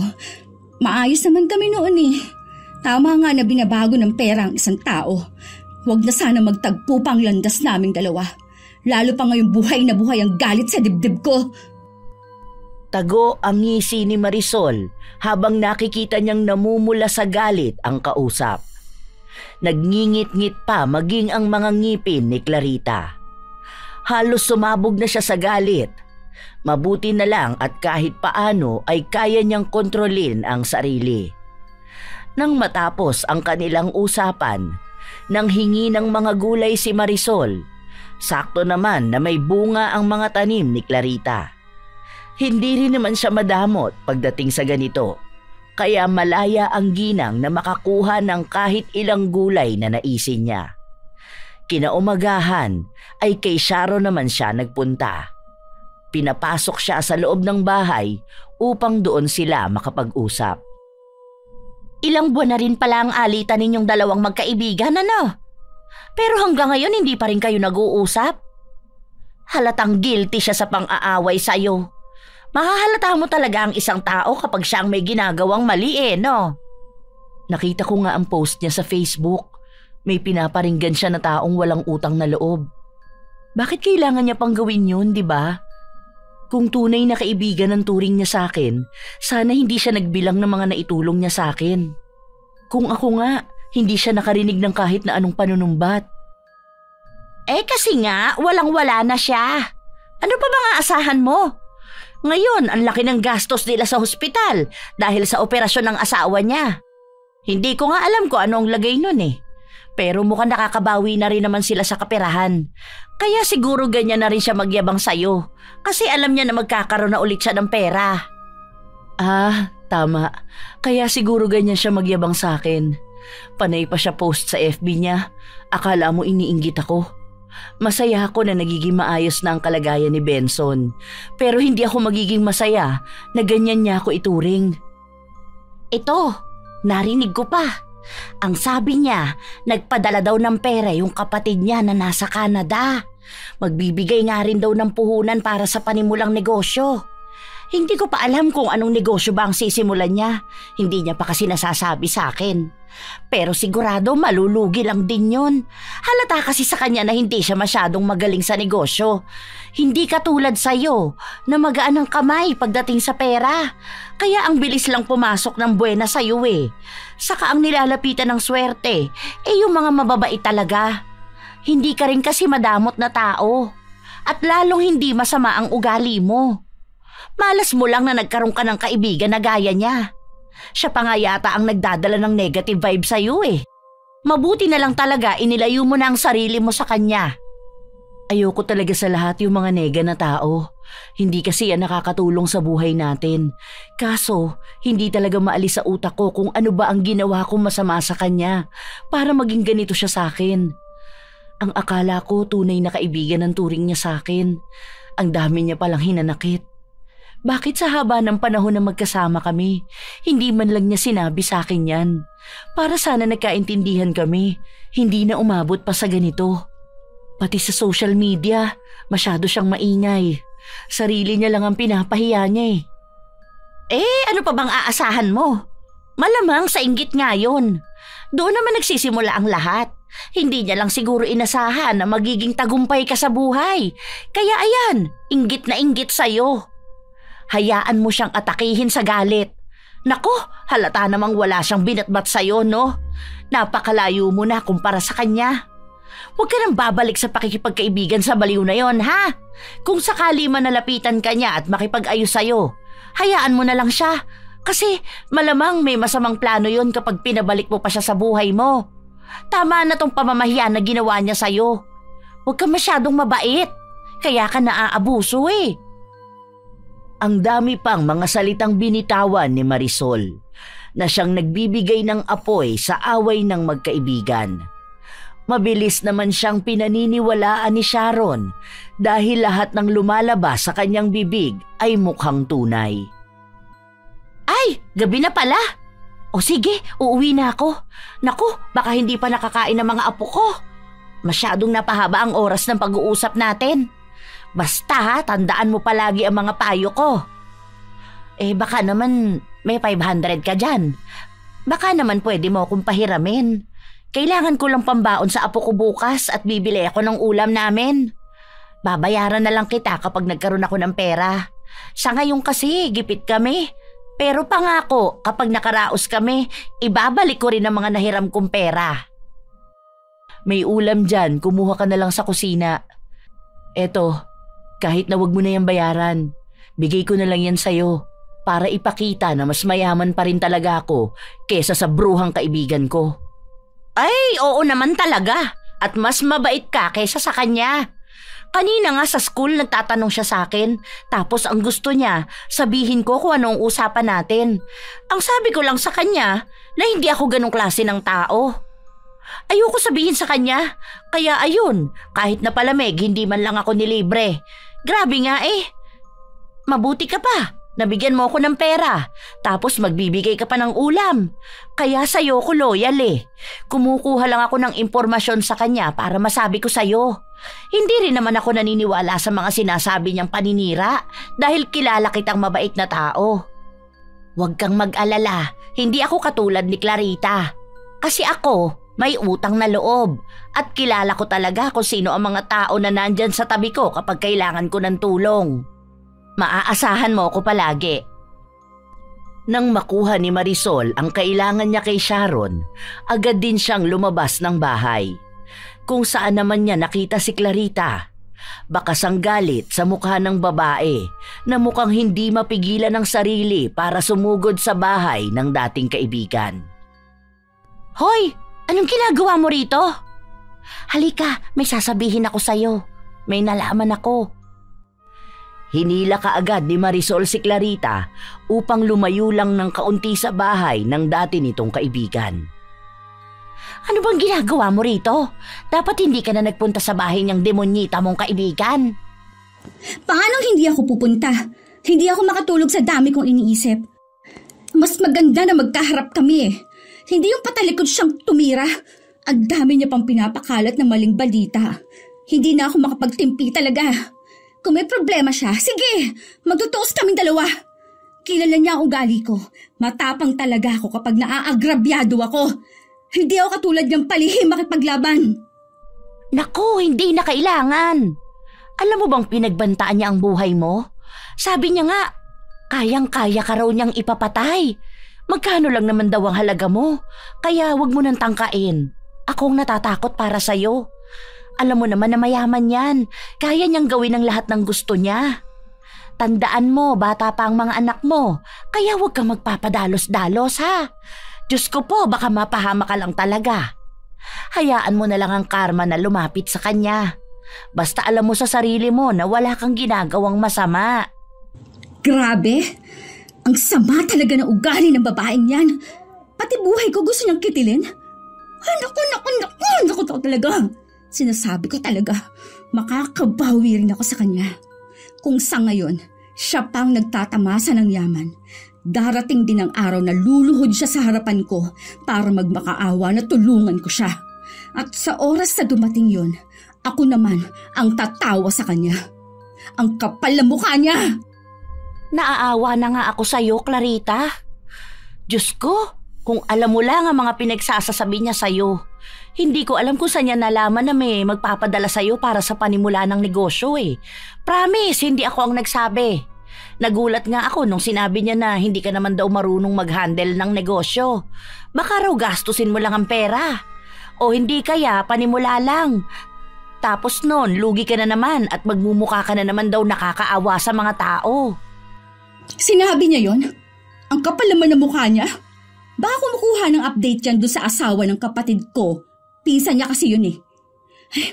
Maayos naman kami noon eh. Tama nga na binabago ng pera ang isang tao. Huwag na sana magtagpo pa ang landas naming dalawa. Lalo pa ngayong buhay na buhay ang galit sa dibdib ko. Tago ang ngisi ni Marisol habang nakikita niyang namumula sa galit ang kausap. Nagngingit-ngit pa maging ang mga ngipin ni Clarita. Halos sumabog na siya sa galit. Mabuti na lang at kahit paano ay kaya niyang kontrolin ang sarili. Nang matapos ang kanilang usapan, nang hingi ng mga gulay si Marisol, sakto naman na may bunga ang mga tanim ni Clarita. Hindi rin naman siya madamot pagdating sa ganito, kaya malaya ang ginang na makakuha ng kahit ilang gulay na naisin niya. Kinaumagahan ay kay Sharon naman siya nagpunta. Pinapasok siya sa loob ng bahay upang doon sila makapag-usap. Ilang buwan na rin pala ang alitan ninyong dalawang magkaibigan, ano? Pero hanggang ngayon hindi pa rin kayo nag-uusap? Halatang guilty siya sa pang-aaway sa'yo. Mahahalata mo talaga ang isang tao kapag siyang may ginagawang mali no? Nakita ko nga ang post niya sa Facebook. May pinaparinggan siya na taong walang utang na loob. Bakit kailangan niya pang gawin yun, di ba? Kung tunay na kaibigan ang turing niya sa akin, sana hindi siya nagbilang ng mga naitulong niya sa akin. Kung ako nga, hindi siya nakarinig ng kahit na anong panunumbat. Kasi nga, walang-wala na siya. Ano pa bang aasahan mo? Ngayon, ang laki ng gastos nila sa hospital dahil sa operasyon ng asawa niya. Hindi ko nga alam kung ano ang lagay nun Pero mukhang nakakabawi na rin naman sila sa kaperahan. Kaya siguro ganyan na rin siya magyabang sa'yo. Kasi alam niya na magkakaroon na ulit siya ng pera. Tama. Kaya siguro ganyan siya magyabang sa akin. Panay pa siya post sa FB niya. Akala mo iniinggit ako. Masaya ako na nagiging maayos na ang kalagayan ni Benson. Pero hindi ako magiging masaya na ganyan niya ako ituring. Ito, narinig ko pa. Ang sabi niya, nagpadala daw ng pera yung kapatid niya na nasa Canada. Magbibigay nga rin daw ng puhunan para sa panimulang negosyo. Hindi ko pa alam kung anong negosyo ba ang sisimulan niya. Hindi niya pa kasi nasasabi sa akin. Pero sigurado malulugi lang din yun. Halata kasi sa kanya na hindi siya masyadong magaling sa negosyo. Hindi katulad sa'yo na magaan ang kamay pagdating sa pera. Kaya ang bilis lang pumasok ng buwena sa'yo eh. Saka ang nilalapitan ng swerte, yung mga mababait talaga. Hindi ka rin kasi madamot na tao. At lalong hindi masama ang ugali mo. Malas mo lang na nagkaroon ka ng kaibigan na gaya niya. Siya pa nga yata ang nagdadala ng negative vibe sa'yo eh. Mabuti na lang talaga inilayo mo na ang sarili mo sa kanya. Ayoko talaga sa lahat yung mga nega na tao. Hindi kasi yan nakakatulong sa buhay natin. Kaso, hindi talaga maalis sa utak ko kung ano ba ang ginawa kong masama sa kanya para maging ganito siya sa akin. Ang akala ko tunay na kaibigan ang turing niya sa akin. Ang dami niya palang hinanakit. Bakit sa haba ng panahon na magkasama kami, hindi man lang niya sinabi sa akin yan? Para sana nagkaintindihan kami, hindi na umabot pa sa ganito. Pati sa social media, masyado siyang maingay. Sarili niya lang ang pinapahiya niya ano pa bang aasahan mo? Malamang sa inggit nga yun. Doon naman nagsisimula ang lahat. Hindi niya lang siguro inasahan na magiging tagumpay ka sa buhay. Kaya ayan, inggit na inggit sa'yo. Hayaan mo siyang atakihin sa galit. Nako, halata namang wala siyang binatbat sa'yo, no? Napakalayo mo na kumpara sa kanya. Huwag ka nang babalik sa pakikipagkaibigan sa baliw na yon, ha? Kung sakali man nalapitan ka niya at makipag-ayos sa'yo, hayaan mo na lang siya. Kasi malamang may masamang plano yon kapag pinabalik mo pa siya sa buhay mo. Tama na tong pamamahiyan na ginawa niya sa'yo. Huwag ka masyadong mabait. Kaya ka naaabuso eh. Ang dami pang mga salitang binitawan ni Marisol na siyang nagbibigay ng apoy sa away ng magkaibigan. Mabilis naman siyang pinaniniwalaan ni Sharon dahil lahat ng lumalabas sa kanyang bibig ay mukhang tunay. Ay, gabi na pala. O sige, uuwi na ako. Naku, baka hindi pa nakakain ng mga apo ko. Masyadong napahaba ang oras ng pag-uusap natin. Basta ha, tandaan mo palagi ang mga payo ko. Baka naman may 500 ka dyan. Baka naman pwede mo akong pahiramin. Kailangan ko lang pambaon sa apo ko bukas at bibili ako ng ulam namin. Babayaran na lang kita kapag nagkaroon ako ng pera. Sa ngayon kasi, gipit kami. Pero pangako, kapag nakaraos kami, ibabalik ko rin ang mga nahiram kong pera. May ulam dyan, kumuha ka na lang sa kusina. Eto, kahit na wag mo na yan bayaran, bigay ko na lang yan sa'yo para ipakita na mas mayaman pa rin talaga ako kesa sa bruhang kaibigan ko. Ay, oo naman talaga. At mas mabait ka kesa sa kanya. Kanina nga sa school nagtatanong siya sa akin. Tapos ang gusto niya, sabihin ko kung anong usapan natin. Ang sabi ko lang sa kanya na hindi ako ganong klase ng tao. Ayoko sabihin sa kanya. Kaya ayun, kahit na palamig, hindi man lang ako nilibre. Grabe nga eh. Mabuti ka pa. Nabigyan mo ako ng pera, tapos magbibigay ka pa ng ulam. Kaya sa'yo ko loyal eh. Kumukuha lang ako ng impormasyon sa kanya para masabi ko sa'yo. Hindi rin naman ako naniniwala sa mga sinasabi niyang paninira dahil kilala kitang mabait na tao. Huwag kang mag-alala, hindi ako katulad ni Clarita. Kasi ako, may utang na loob at kilala ko talaga kung sino ang mga tao na nandyan sa tabi ko kapag kailangan ko ng tulong. Maaasahan mo ako palagi. Nang makuha ni Marisol ang kailangan niya kay Sharon, agad din siyang lumabas ng bahay. Kung saan naman niya nakita si Clarita, bakas ang galit sa mukha ng babae na mukhang hindi mapigilan ng sarili para sumugod sa bahay ng dating kaibigan. Hoy! Anong ginagawa mo rito? Halika, may sasabihin ako sa'yo. May nalaman ako. Hinila kaagad ni Marisol si Clarita upang lumayo lang ng kaunti sa bahay ng dati nitong kaibigan. Ano bang ginagawa mo rito? Dapat hindi ka na nagpunta sa bahay niyang demonyita mong kaibigan. Paano hindi ako pupunta? Hindi ako makatulog sa dami kong iniisip. Mas maganda na magkaharap kami eh. Hindi yung patalikod siyang tumira. Ang dami niya pang pinapakalat ng maling balita. Hindi na ako makapagtimpi talaga. Kung may problema siya, sige, magtutuos kaming dalawa. Kilala niya ang ugali ko. Matapang talaga ako kapag naaagrabyado ako. Hindi ako katulad niyang palihim makipaglaban. Naku, hindi na kailangan. Alam mo bang pinagbantaan niya ang buhay mo? Sabi niya nga, kayang-kaya ka raw niyang ipapatay. Magkano lang naman daw ang halaga mo? Kaya wag mo nang tangkain. Akong natatakot para sa'yo. Alam mo naman na mayaman yan. Kaya niyang gawin ang lahat ng gusto niya. Tandaan mo, bata pa ang mga anak mo. Kaya huwag kang magpapadalos-dalos ha. Diyos ko po, baka mapahama ka lang talaga. Hayaan mo na lang ang karma na lumapit sa kanya. Basta alam mo sa sarili mo na wala kang ginagawang masama. Grabe! Ang sama talaga ng ugali ng babaeng yan. Pati buhay ko gusto niyang kitilin. Naku talaga. Sinasabi ko talaga, makakabawi rin ako sa kanya. Kung sa ngayon, siya pang nagtatamasa ng yaman, darating din ang araw na luluhod siya sa harapan ko para magmakaawa na tulungan ko siya. At sa oras na dumating yon, ako naman ang tatawa sa kanya. Ang kapal na mukha niya! Naaawa na nga ako sa'yo, Clarita. Diyos ko, kung alam mo lang ang mga pinagsasasabi niya sa'yo. Hindi ko alam kung saan niya nalaman na may magpapadala sa'yo para sa panimula ng negosyo eh. Promise, hindi ako ang nagsabi. Nagulat nga ako nung sinabi niya na hindi ka naman daw marunong mag-handle ng negosyo. Baka raw gastusin mo lang ang pera. O hindi kaya panimula lang. Tapos nun, lugi ka na naman at magmumukha ka na naman daw nakakaawa sa mga tao. Sinabi niya yon? Ang kapal naman ng mukha niya. Baka kumukuha ng update yan doon sa asawa ng kapatid ko. Pinsan niya kasi yun eh.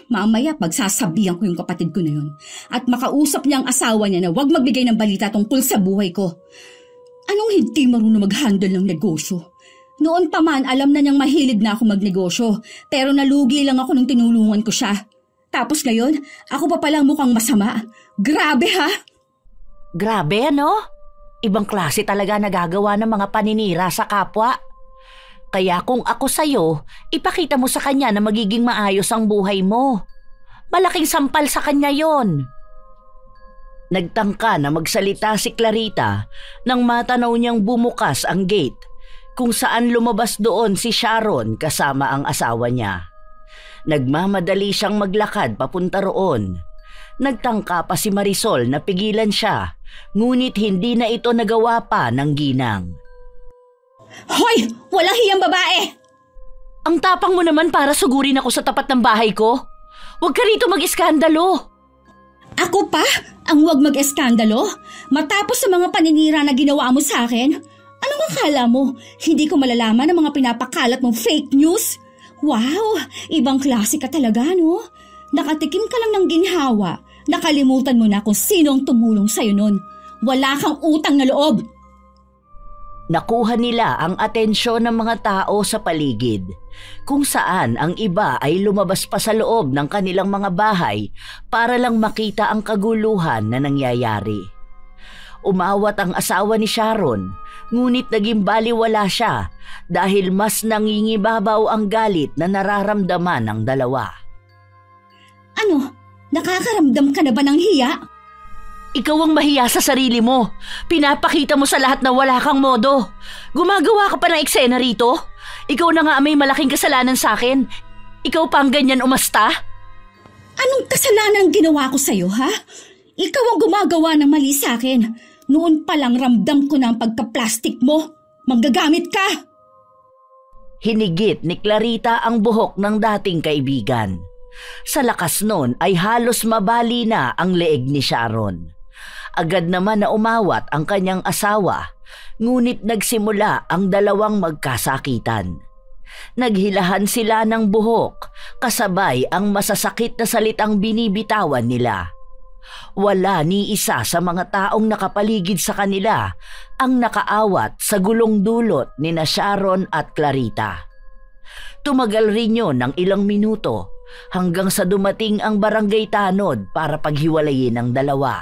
Mamaya pagsasabihan ko yung kapatid ko na yun. At makausap niya ang asawa niya na huwag magbigay ng balita tungkol sa buhay ko. Anong hindi marunong mag-handle ng negosyo? Noon pa man alam na niyang mahilig na ako magnegosyo. Pero nalugi lang ako nung tinulungan ko siya. Tapos ngayon, ako pa palang mukhang masama. Grabe ha? Grabe ano? Ibang klase talaga nagagawa ng mga paninira sa kapwa. Kaya kung ako sa'yo, ipakita mo sa kanya na magiging maayos ang buhay mo. Malaking sampal sa kanya yon. Nagtangka na magsalita si Clarita nang matanaw niyang bumukas ang gate kung saan lumabas doon si Sharon kasama ang asawa niya. Nagmamadali siyang maglakad papunta roon. Nagtangka pa si Marisol na pigilan siya, ngunit hindi na ito nagawa pa ng ginang. Hoy! Walang hiyang babae! Ang tapang mo naman para sugurin ako sa tapat ng bahay ko. Huwag ka rito mag-iskandalo. Ako pa? Ang huwag mag-eskandalo? Matapos sa mga paninira na ginawa mo sa akin? Anong akala mo? Hindi ko malalaman ang mga pinapakalat mong fake news? Wow! Ibang klase ka talaga, no? Nakatikim ka lang ng ginhawa. Nakalimutan mo na kung sino ang tumulong sa'yo nun. Wala kang utang na loob. Nakuha nila ang atensyon ng mga tao sa paligid, kung saan ang iba ay lumabas pa sa loob ng kanilang mga bahay para lang makita ang kaguluhan na nangyayari. Umawat ang asawa ni Sharon, ngunit naging baliwala siya dahil mas nangingibabaw ang galit na nararamdaman ng dalawa. Ano? Nakakaramdam ka na ba ng hiya? Ikaw ang mahiya sa sarili mo. Pinapakita mo sa lahat na wala kang modo. Gumagawa ka pa ng eksena rito? Ikaw na nga may malaking kasalanan sa akin. Ikaw pa ang ganyan umasta? Anong kasalanan ginawa ko sa'yo, ha? Ikaw ang gumagawa ng mali sa akin. Noon pa lang ramdam ko na ang pagka-plastic mo. Manggagamit ka! Hinigit ni Clarita ang buhok ng dating kaibigan. Sa lakas nun ay halos mabali na ang leeg ni Sharon. Agad naman na umawat ang kanyang asawa, ngunit nagsimula ang dalawang magkasakitan. Naghilahan sila ng buhok, kasabay ang masasakit na salitang binibitawan nila. Wala ni isa sa mga taong nakapaligid sa kanila ang nakaawat sa gulong dulot ni na Sharon at Clarita. Tumagal rin yun ng ilang minuto hanggang sa dumating ang barangay tanod para paghiwalayin ang dalawa.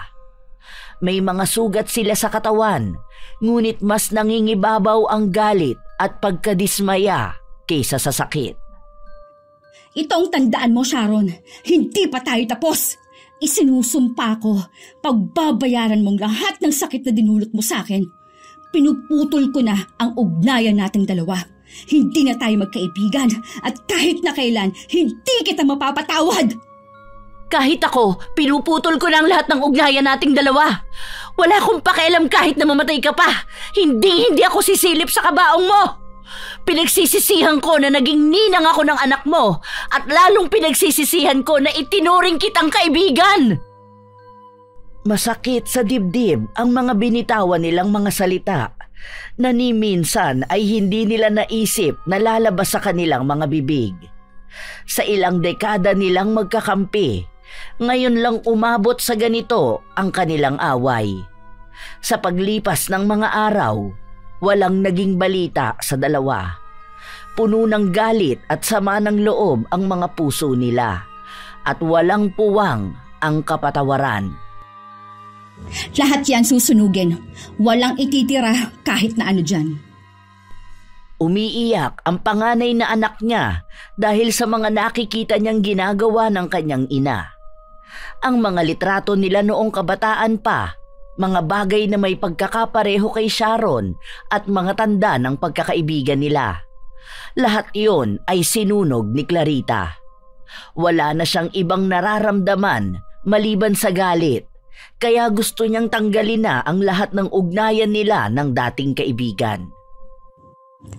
May mga sugat sila sa katawan, ngunit mas nangingibabaw ang galit at pagkadismaya kaysa sa sakit. Ito ang tandaan mo, Sharon. Hindi pa tayo tapos. Isinusumpa ko, pagbabayaran mong lahat ng sakit na dinulot mo sa akin. Pinuputol ko na ang ugnayan nating dalawa. Hindi na tayo magkaibigan at kahit na kailan, hindi kita mapapatawad. Kahit ako, pinuputol ko na ang lahat ng ugnayan nating dalawa. Wala akong pakialam kahit na mamatay ka pa. Hindi ako sisilip sa kabaong mo. Pinagsisisihan ko na naging ninang ako ng anak mo at lalong pinagsisisihan ko na itinuring kitang kaibigan. Masakit sa dibdib ang mga binitawan nilang mga salita na ni minsan ay hindi nila naisip na lalabas sa kanilang mga bibig. Sa ilang dekada nilang magkakampi, ngayon lang umabot sa ganito ang kanilang away. Sa paglipas ng mga araw, walang naging balita sa dalawa. Puno ng galit at sama ng loob ang mga puso nila at walang puwang ang kapatawaran. Lahat yan susunugin. Walang ititira kahit na ano dyan. Umiiyak ang panganay na anak niya dahil sa mga nakikita niyang ginagawa ng kanyang ina. Ang mga litrato nila noong kabataan pa, mga bagay na may pagkakapareho kay Sharon at mga tanda ng pagkakaibigan nila. Lahat iyon ay sinunog ni Clarita. Wala na siyang ibang nararamdaman maliban sa galit. Kaya gusto niyang tanggalin na ang lahat ng ugnayan nila ng dating kaibigan.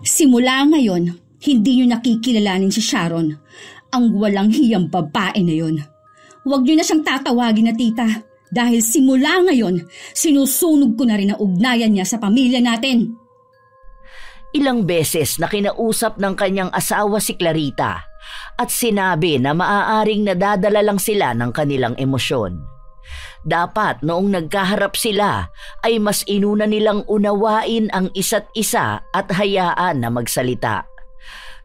Simula ngayon, hindi niyo nakikilalanin si Sharon, ang walang hiyang babae na yon. Huwag niyo na siyang tatawagin na tita dahil simula ngayon, sinusunog ko na rin ang ugnayan niya sa pamilya natin. Ilang beses na kinausap ng kanyang asawa si Clarita at sinabi na maaaring nadadala lang sila ng kanilang emosyon. Dapat noong nagkaharap sila ay mas inuna nilang unawain ang isa't isa at hayaan na magsalita.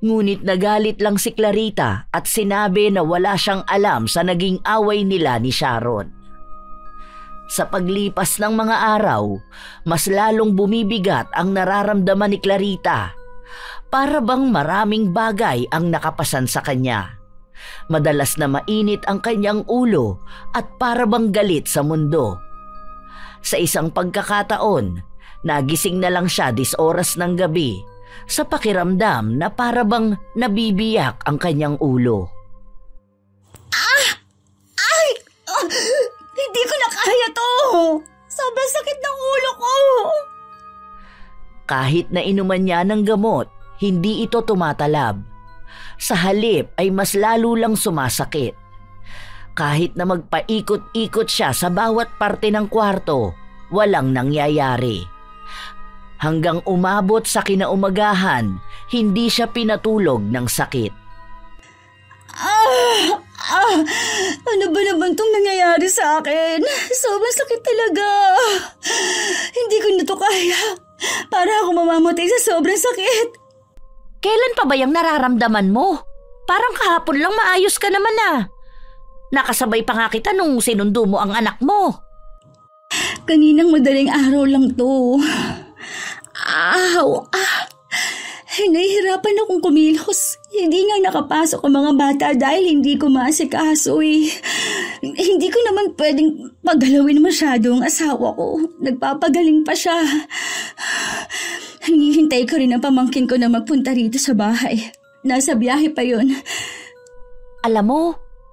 Ngunit nagalit lang si Clarita at sinabi na wala siyang alam sa naging away nila ni Sharon. Sa paglipas ng mga araw, mas lalong bumibigat ang nararamdaman ni Clarita. Para bang maraming bagay ang nakapasan sa kanya. Madalas na mainit ang kanyang ulo at para bang galit sa mundo. Sa isang pagkakataon, nagising na lang siya 10 oras ng gabi sa pakiramdam na para bang nabibiyak ang kanyang ulo. Hindi ko na kaya to! Sobrang sakit ng ulo ko! Kahit na inuman niya ng gamot, hindi ito tumatalab. Sa halip ay mas lalo lang sumasakit. Kahit na magpaikot-ikot siya sa bawat parte ng kwarto, walang nangyayari. Hanggang umabot sa kinaumagahan, hindi siya pinatulog ng sakit. Ano ba naman itong nangyayari sa akin? Sobrang sakit talaga. Hindi ko na to kaya. Para ako mamamatay sa sobrang sakit. Kailan pa ba yung nararamdaman mo? Parang kahapon lang maayos ka naman ah. Nakasabay pa nga kita nung sinundo mo ang anak mo. Kaninang madaling araw lang to. Nahihirapan akong kumilos. Hindi nga nakapasok ang mga bata dahil hindi ko maasikaso eh. Hindi ko naman pwedeng paggalawin masyado ang asawa ko. Nagpapagaling pa siya. Hinihintay ko rin ang pamangkin ko na magpunta rito sa bahay. Nasa biyahe pa yun. Alam mo,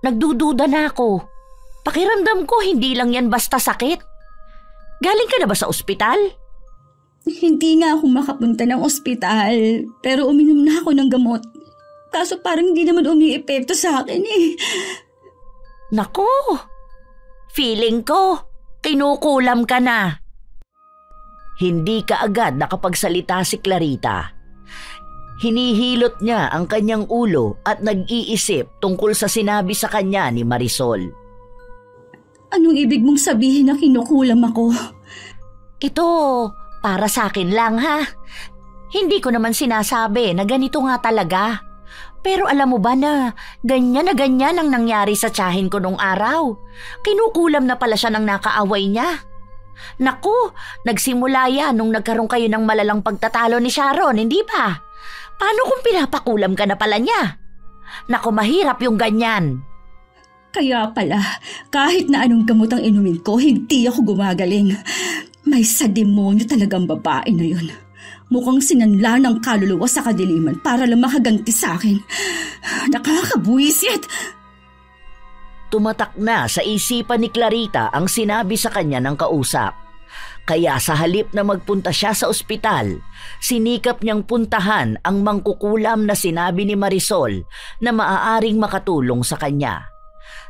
nagdududa na ako. Pakiramdam ko hindi lang yan basta sakit. Galing ka na ba sa ospital? Hindi nga ako makapunta ng ospital, pero uminom na ako ng gamot. Kaso parang hindi naman umiepekto sa akin eh. Naku, feeling ko, kinukulam ka na. Hindi kaagad nakapagsalita si Clarita. Hinihilot niya ang kanyang ulo at nag-iisip tungkol sa sinabi sa kanya ni Marisol. Anong ibig mong sabihin na kinukulam ako? Ito, para sa akin lang ha. Hindi ko naman sinasabi na ganito nga talaga. Pero alam mo ba na ganyan ang nangyari sa tiyahin ko nung araw? Kinukulam na pala siya ng nakaaway niya. Naku, nagsimula yan nung nagkaroon kayo ng malalang pagtatalo ni Sharon, hindi ba? Paano kung pinapakulam ka na pala niya? Naku, mahirap yung ganyan. Kaya pala, kahit na anong gamot ang inumin ko, hindi ako gumagaling. May sademonyo talagang babae na yun. Mukhang sinanla ng kaluluwa sa kadiliman para lang makaganti sa akin. Nakakabuwisit! Tumatak na sa isipan ni Clarita ang sinabi sa kanya ng kausap. Kaya sa halip na magpunta siya sa ospital, sinikap niyang puntahan ang mangkukulam na sinabi ni Marisol na maaaring makatulong sa kanya.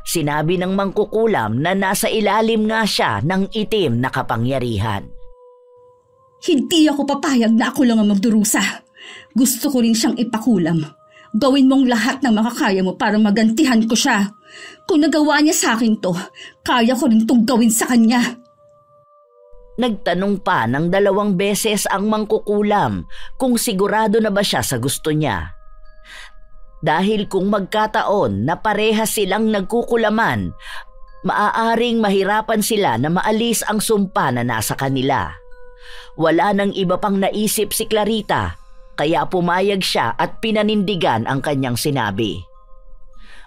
Sinabi ng mangkukulam na nasa ilalim nga siya ng itim na kapangyarihan. Hindi ako papayag na ako lang ang magdurusa. Gusto ko rin siyang ipakulam. Gawin mong lahat ng makakaya mo para magantihan ko siya. Kung nagawa niya sa akin to, kaya ko rin itong gawin sa kanya. Nagtanong pa ng 2 beses ang mangkukulam kung sigurado na ba siya sa gusto niya. Dahil kung magkataon na parehas silang nagkukulaman, maaaring mahirapan sila na maalis ang sumpa na nasa kanila. Wala nang iba pang naisip si Clarita, kaya pumayag siya at pinanindigan ang kanyang sinabi.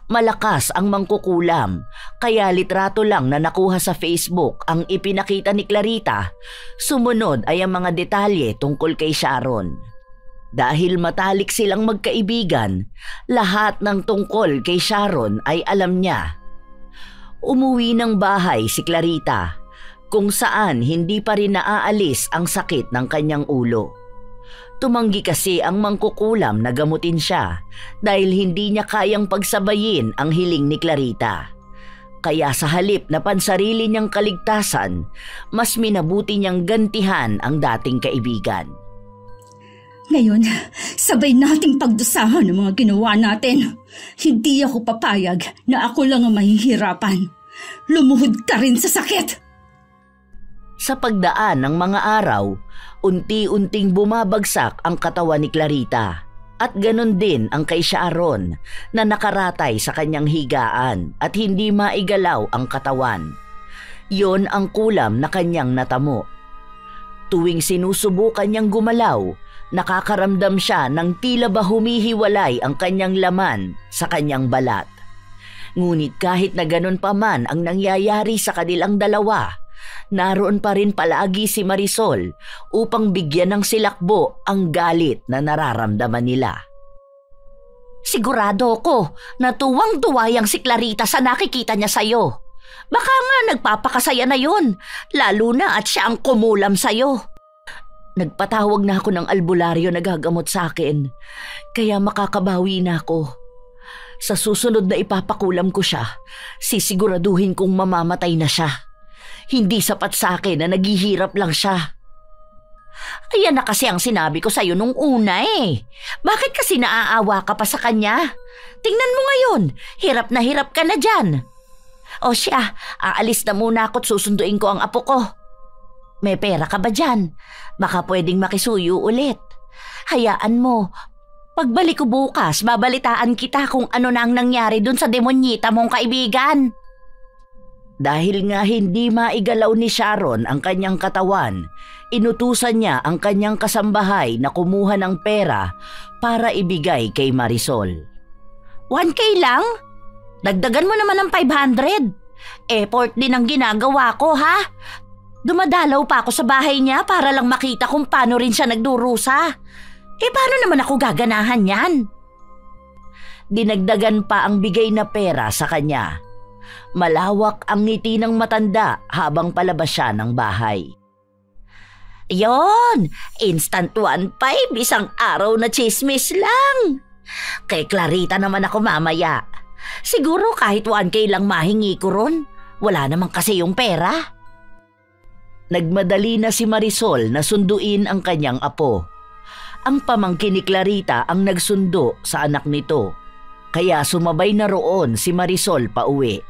Malakas ang mangkukulam, kaya litrato lang na nakuha sa Facebook ang ipinakita ni Clarita. Sumunod ay ang mga detalye tungkol kay Sharon. Dahil matalik silang magkaibigan, lahat ng tungkol kay Sharon ay alam niya. Umuwi ng bahay si Clarita, kung saan hindi pa rin naaalis ang sakit ng kanyang ulo. Tumanggi kasi ang mangkukulam na gamutin siya dahil hindi niya kayang pagsabayin ang hiling ni Clarita. Kaya sa halip na pansarili niyang kaligtasan, mas minabuti niyang gantihan ang dating kaibigan. Ngayon, sabay nating pagdusahan ng mga ginawa natin. Hindi ako papayag na ako lang ang mahihirapan. Lumuhod ka rin sa sakit! Sa pagdaan ng mga araw, unti-unting bumabagsak ang katawan ni Clarita at ganon din ang kay Sharon na nakaratay sa kanyang higaan at hindi maigalaw ang katawan. Yon ang kulam na kanyang natamo. Tuwing sinusubukan niyang gumalaw, nakakaramdam siya ng tila ba humihiwalay ang kanyang laman sa kanyang balat. Ngunit kahit na ganon pa man ang nangyayari sa kanilang dalawa, naroon pa rin palagi si Marisol upang bigyan ng silakbo ang galit na nararamdaman nila. Sigurado ko na tuwang-tuwa yang si Clarita sa nakikita niya sa'yo. Baka nga nagpapakasaya na yun, lalo na at siya ang kumulam sa'yo. Nagpatawag na ako ng albularyo na gagamot sa akin, kaya makakabawi na ako. Sa susunod na ipapakulam ko siya, sisiguraduhin kong mamamatay na siya. Hindi sapat sa akin na naghihirap lang siya. Ayan na kasi ang sinabi ko sa'yo nung una eh. Bakit kasi naaawa ka pa sa kanya? Tingnan mo ngayon, hirap ka na dyan. O siya, aalis na muna ako at susunduin ko ang apo ko. May pera ka ba dyan? Baka pwedeng makisuyo ulit. Hayaan mo, pagbalik ko bukas, babalitaan kita kung ano na ang nangyari dun sa demonyita mong kaibigan. Dahil nga hindi maigalaw ni Sharon ang kanyang katawan, inutusan niya ang kanyang kasambahay na kumuha ng pera para ibigay kay Marisol. 1K lang? Dagdagan mo naman ng 500. Effort din ang ginagawa ko, ha? Dumadalaw pa ako sa bahay niya para lang makita kung paano rin siya nagdurusa. Paano naman ako gaganahan yan? Dinagdagan pa ang bigay na pera sa kanya. Malawak ang ngiti ng matanda habang palabas siya ng bahay. Yon, instant 1.5, isang araw na chismis lang. Kay Clarita naman ako mamaya. Siguro kahit 1K lang mahingi ko ron. Wala naman kasi yung pera. Nagmadali na si Marisol na sunduin ang kanyang apo. Ang pamangkin ni Clarita ang nagsundo sa anak nito, kaya sumabay na roon si Marisol pauwi.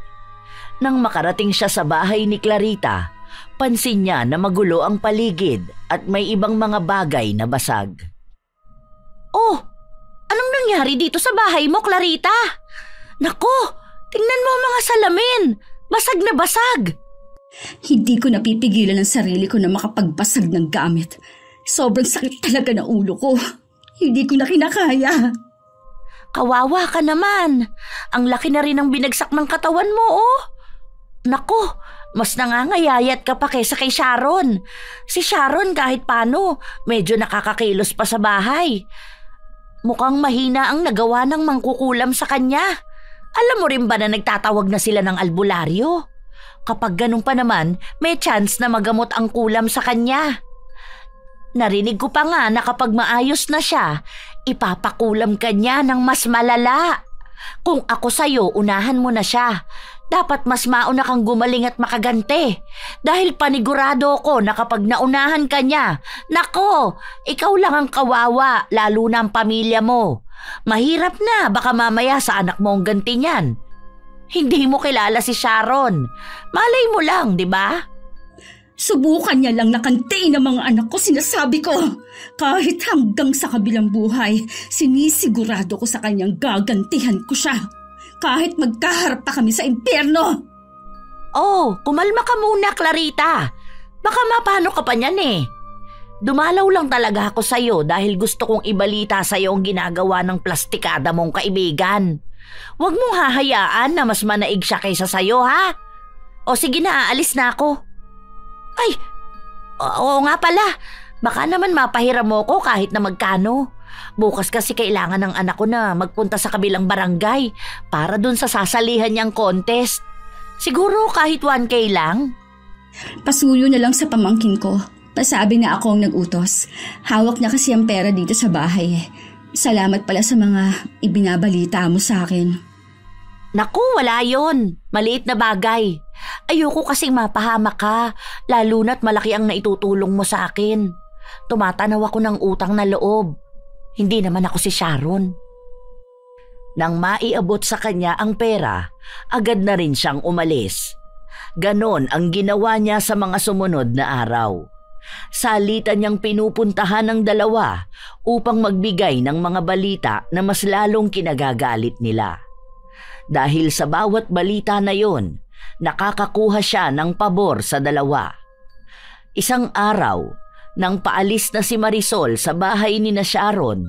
Nang makarating siya sa bahay ni Clarita, pansin niya na magulo ang paligid at may ibang mga bagay na basag. Oh, Anong nangyari dito sa bahay mo, Clarita? Naku, tingnan mo ang mga salamin. Basag na basag. Hindi ko napipigilan ang sarili ko na makapagbasag ng gamit. Sobrang sakit talaga ng ulo ko. Hindi ko na kinakaya. Kawawa ka naman. Ang laki na rin ng binagsak ng katawan mo, oh. Naku, mas nangangayayat ka pa kaysa kay Sharon. Si Sharon kahit paano, medyo nakakakilos pa sa bahay. Mukhang mahina ang nagawa ng mangkukulam sa kanya. Alam mo rin ba na nagtatawag na sila ng albularyo? Kapag ganun pa naman, may chance na magamot ang kulam sa kanya. Narinig ko pa nga na kapag maayos na siya, ipapakulam ka niya ng mas malala. Kung ako sa'yo, unahan mo na siya. Dapat mas mauna kang gumaling at makagante. Dahil panigurado ko na kapag naunahan ka niya, nako, ikaw lang ang kawawa, lalo na ang pamilya mo. Mahirap na, baka mamaya sa anak mo ang ganti niyan. Hindi mo kilala si Sharon. Malay mo lang, di ba? Subukan niya lang nakantiin ang mga anak ko, sinasabi ko. Kahit hanggang sa kabilang buhay, sinisigurado ko sa kanyang gagantihan ko siya. Kahit magkaharap pa kami sa impyerno. Oh, kumalma ka muna, Clarita. Baka mapano ka pa niyan eh. Dumalaw lang talaga ako sa'yo dahil gusto kong ibalita sa'yo ang ginagawa ng plastikada mong kaibigan. Huwag mong hahayaan na mas manaig siya kaysa sa'yo, ha? O sige na, aalis na ako. Ay, oo nga pala. Baka naman mapahiram mo ko kahit na magkano. Bukas kasi kailangan ng anak ko na magpunta sa kabilang barangay para dun sa sasalihan niyang contest. Siguro kahit 1K lang. Pasuyo na lang sa pamangkin ko. Pasabi na ako ang nag-utos. Hawak niya kasi ang pera dito sa bahay. Salamat pala sa mga ibinabalita mo sa akin. Naku, wala yon. Maliit na bagay. Ayoko kasing mapahamak ka, lalo na't malaki ang naitutulong mo sa akin. Tumatanaw ako ng utang na loob. Hindi naman ako si Sharon. Nang maiabot sa kanya ang pera, agad na rin siyang umalis. Ganon ang ginawa niya sa mga sumunod na araw. Salitan niyang pinupuntahan ng dalawa upang magbigay ng mga balita na mas lalong kinagagalit nila. Dahil sa bawat balita na yon, nakakakuha siya ng pabor sa dalawa. Isang araw, nang paalis na si Marisol sa bahay ni na Sharon,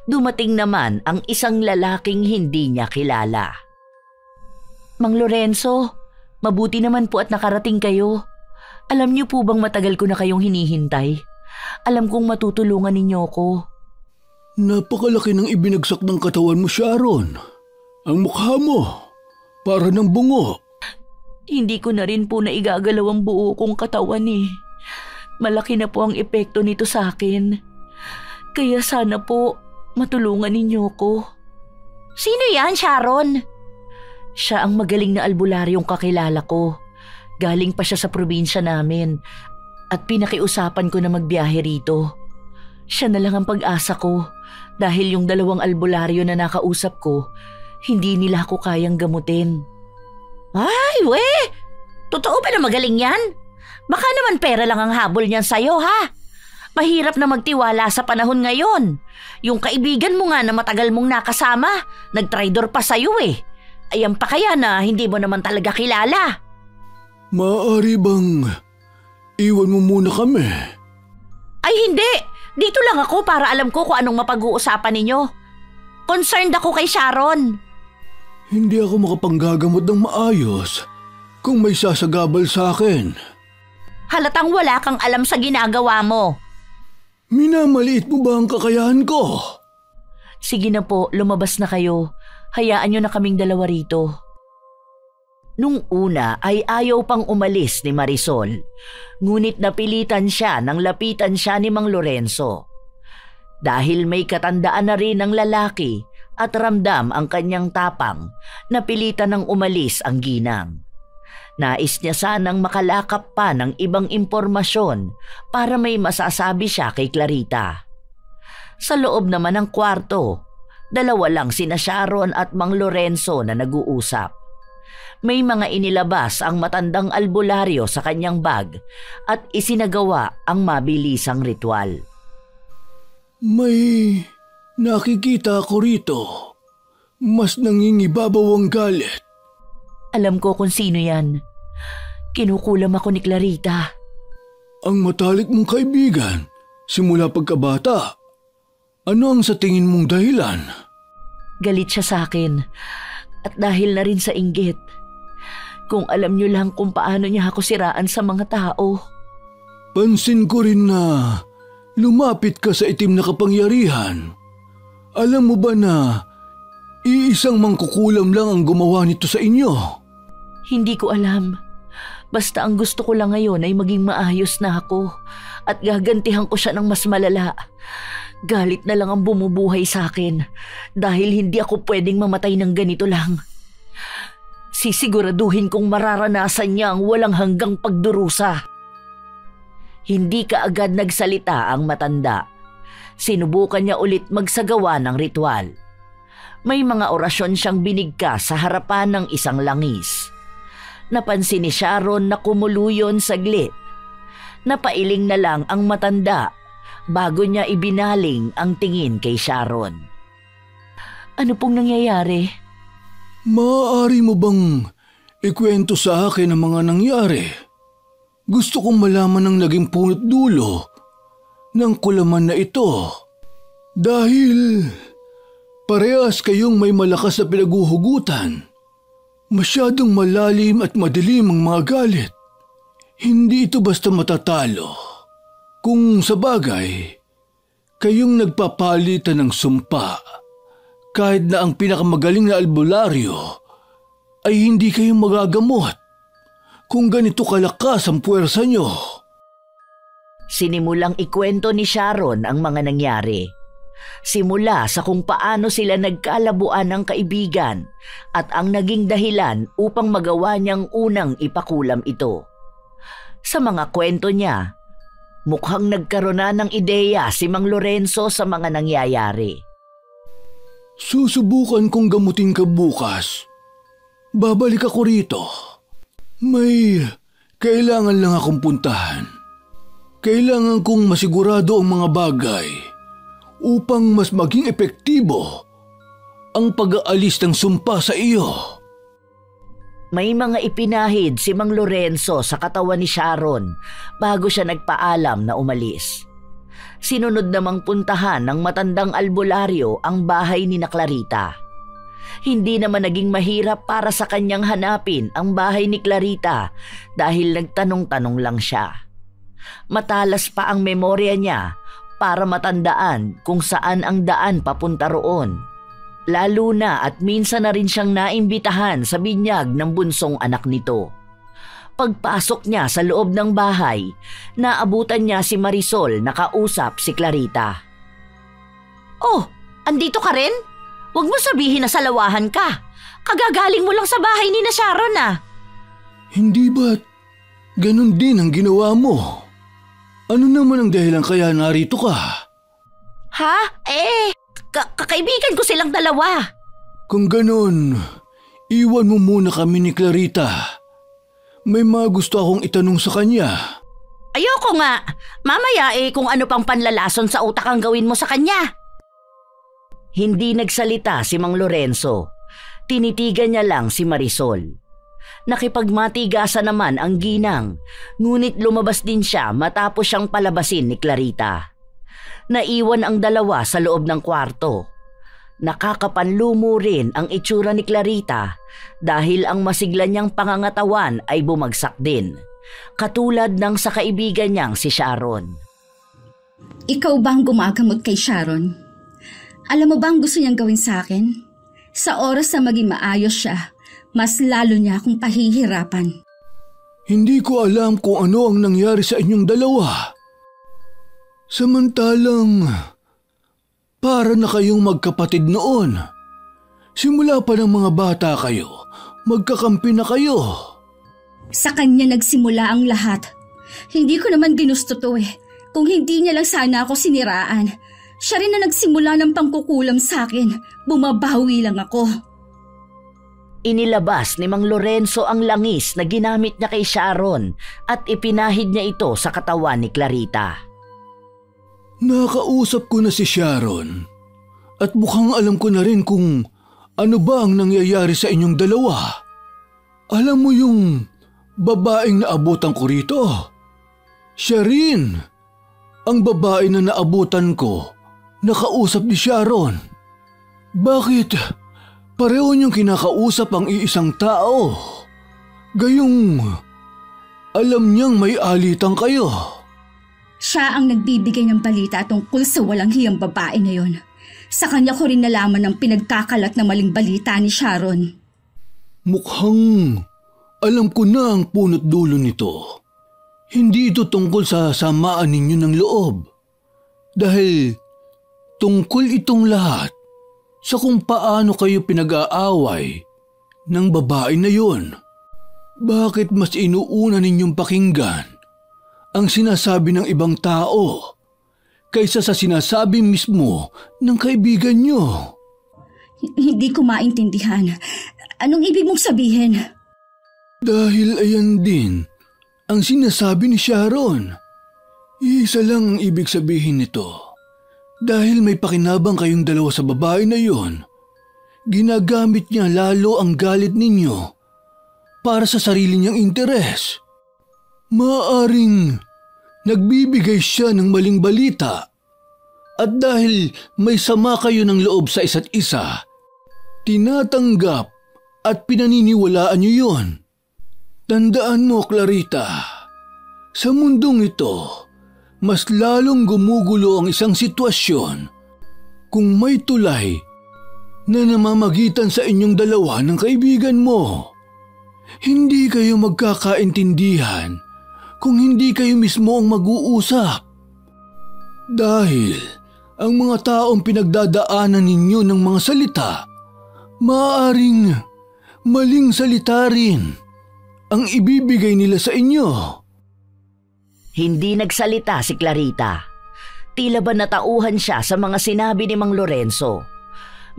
dumating naman ang isang lalaking hindi niya kilala. Mang Lorenzo, mabuti naman po at nakarating kayo. Alam niyo po bang matagal ko na kayong hinihintay? Alam kong matutulungan ninyo ko. Napakalaki ng ibinagsak ng katawan mo, Sharon. Ang mukha mo, para ng bungo. Hindi ko na rin po naigagalaw ang buo kong katawan eh. Malaki na po ang epekto nito sa akin. Kaya sana po matulungan ninyo ko. Sino yan, Sharon? Siya ang magaling na albularyong kakilala ko. Galing pa siya sa probinsya namin at pinakiusapan ko na magbiyahe rito. Siya na lang ang pag-asa ko dahil yung 2 albularyo na nakausap ko, hindi nila ako kayang gamutin. Ay, we! Totoo ba na magaling yan? Baka naman pera lang ang habol niyan sa'yo, ha? Mahirap na magtiwala sa panahon ngayon. Yung kaibigan mo nga na matagal mong nakasama, nagtraidor pa sa'yo eh. Ayan pa kaya na hindi mo naman talaga kilala. Maaari bang iwan mo muna kami? Ay hindi! Dito lang ako para alam ko kung anong mapag-uusapan ninyo. Concerned ako kay Sharon. Hindi ako makapanggagamot ng maayos kung may sasagabal sa akin. Halatang wala kang alam sa ginagawa mo. Minamaliit mo ba ang kakayahan ko? Sige na po, lumabas na kayo. Hayaan nyo na kaming dalawa rito. Nung una ay ayaw pang umalis ni Marisol, ngunit napilitan siya nang lapitan siya ni Mang Lorenzo. Dahil may katandaan na rin ng lalaki at ramdam ang kanyang tapang, napilitan ng umalis ang ginang. Nais niya sanang makalakap pa ng ibang impormasyon para may masasabi siya kay Clarita. Sa loob naman ng kwarto, 2 lang sina Sharon at Mang Lorenzo na nag-uusap. May mga inilabas ang matandang albularyo sa kanyang bag at isinagawa ang mabilisang ritual. Nakikita ko rito, mas nangingibabaw ang galit. Alam ko kung sino yan. Kinukulam ako ni Clarita. Ang matalik mong kaibigan, simula pagkabata. Ano ang sa tingin mong dahilan? Galit siya sa akin at dahil na rin sa inggit. Kung alam niyo lang kung paano niya ako siraan sa mga tao. Pansin ko rin na lumapit ka sa itim na kapangyarihan. Alam mo ba na iisang mangkukulam lang ang gumawa nito sa inyo? Hindi ko alam. Basta ang gusto ko lang ngayon ay maging maayos na ako at gagantihan ko siya ng mas malala. Galit na lang ang bumubuhay sa akin dahil hindi ako pwedeng mamatay ng ganito lang. Sisiguraduhin kong mararanasan niya ang walang hanggang pagdurusa. Hindi kaagad nagsalita ang matanda. Sinubukan niya ulit magsagawa ng ritual. May mga orasyon siyang binigkas sa harapan ng isang langis. Napansin ni Sharon na kumuluyon saglit. Napailing na lang ang matanda bago niya ibinaling ang tingin kay Sharon. Ano pong nangyayari? Maaari mo bang ikwento sa akin ang mga nangyari? Gusto kong malaman ang naging punot dulo ng kulaman na ito. Dahil parehas kayong may malakas na pinaguhugutan. Masyadong malalim at madilim ang mga galit. Hindi ito basta matatalo. Kung sa bagay, kayong nagpapalitan ng sumpa. Kahit na ang pinakamagaling na albularyo ay hindi kayong magagamot kung ganito kalakas ang puwersa nyo. Sinimulang ikwento ni Sharon ang mga nangyari. Simula sa kung paano sila nagkalabuan ng kaibigan at ang naging dahilan upang magawa niyang unang ipakulam ito. Sa mga kwento niya, mukhang nagkaroon na ng ideya si Mang Lorenzo sa mga nangyayari. Susubukan kong gamutin ka bukas. Babalik ako rito. May kailangan lang akong puntahan. Kailangan kong masigurado ang mga bagay upang mas maging epektibo ang pag-aalis ng sumpa sa iyo. May mga ipinahid si Mang Lorenzo sa katawan ni Sharon bago siya nagpaalam na umalis. Sinunod namang puntahan ng matandang albularyo ang bahay ni Clarita. Hindi naman naging mahirap para sa kanyang hanapin ang bahay ni Clarita dahil nagtanong-tanong lang siya. Matalas pa ang memorya niya para matandaan kung saan ang daan papunta roon. Lalo na at minsan na rin siyang naimbitahan sa binyag ng bunsong anak nito. Pagpasok niya sa loob ng bahay, naabutan niya si Marisol na kausap si Clarita. Oh, andito ka rin? Huwag mo sabihin na salawahan ka. Kagagaling mo lang sa bahay ni na Sharon ah. Hindi ba't ganun din ang ginawa mo? Ano naman ang dahilan kaya narito ka? Ha? Kakaibigan ko silang dalawa. Kung ganun, iwan mo muna kami ni Clarita. May mga gusto akong itanong sa kanya. Ayoko nga. Mamaya kung ano pang panlalason sa utak ang gawin mo sa kanya. Hindi nagsalita si Mang Lorenzo. Tinitigan niya lang si Marisol. Nakipagmatigasan naman ang ginang, ngunit lumabas din siya matapos siyang palabasin ni Clarita. Naiwan ang dalawa sa loob ng kwarto. Nakakapanlumo rin ang itsura ni Clarita dahil ang masigla niyang pangangatawan ay bumagsak din, katulad ng sa kaibigan niyang si Sharon. Ikaw ba ang gumagamot kay Sharon? Alam mo ba ang gusto niyang gawin sa akin? Sa oras na maging maayos siya, mas lalo niya akong pahihirapan. Hindi ko alam kung ano ang nangyari sa inyong dalawa. Samantalang, para na kayong magkapatid noon. Simula pa ng mga bata kayo, magkakampi na kayo. Sa kanya nagsimula ang lahat. Hindi ko naman ginusto to eh. Kung hindi niya lang sana ako siniraan. Siya rin na nagsimula ng pangkukulam sa akin. Bumabawi lang ako. Inilabas ni Mang Lorenzo ang langis na ginamit niya kay Sharon at ipinahid niya ito sa katawan ni Clarita. Nakausap ko na si Sharon At mukhang alam ko na rin kung ano ba ang nangyayari sa inyong dalawa. Alam mo yung babaeng naabutan ko rito? Siya rin. Ang babae na naabutan ko, nakausap ni Sharon. Bakit pareho niyong kinakausap ang iisang tao? Gayong alam niyang may alitan kayo. Siya ang nagbibigay ng balita tungkol sa walang hiyang babae na yon. Sa kanya ko rin nalaman ang pinagkakalat na maling balita ni Sharon. Mukhang alam ko na ang punot dulo nito. Hindi ito tungkol sa samaan ninyo ng loob. Dahil tungkol itong lahat sa kung paano kayo pinag-aaway ng babae na yon. Bakit mas inuuna ninyong pakinggan ang sinasabi ng ibang tao kaysa sa sinasabi mismo ng kaibigan nyo? Hindi ko maintindihan. Anong ibig mong sabihin? Dahil ayan din ang sinasabi ni Sharon. Isa lang ang ibig sabihin nito. Dahil may pakinabang kayong dalawa sa babae na yon, ginagamit niya lalo ang galit ninyo para sa sarili niyang interes. Maaaring nagbibigay siya ng maling balita at dahil may sama kayo ng loob sa isa't isa, tinatanggap at pinaniniwalaan niyo yon. Tandaan mo, Clarita, sa mundong ito, mas lalong gumugulo ang isang sitwasyon kung may tulay na namamagitan sa inyong dalawa ng kaibigan mo. Hindi kayo magkakaintindihan kung hindi kayo mismo ang mag-uusap. Dahil ang mga taong pinagdadaanan ninyo ng mga salita, maaaring maling salita rin ang ibibigay nila sa inyo. Hindi nagsalita si Clarita. Tila ba natauhan siya sa mga sinabi ni Mang Lorenzo.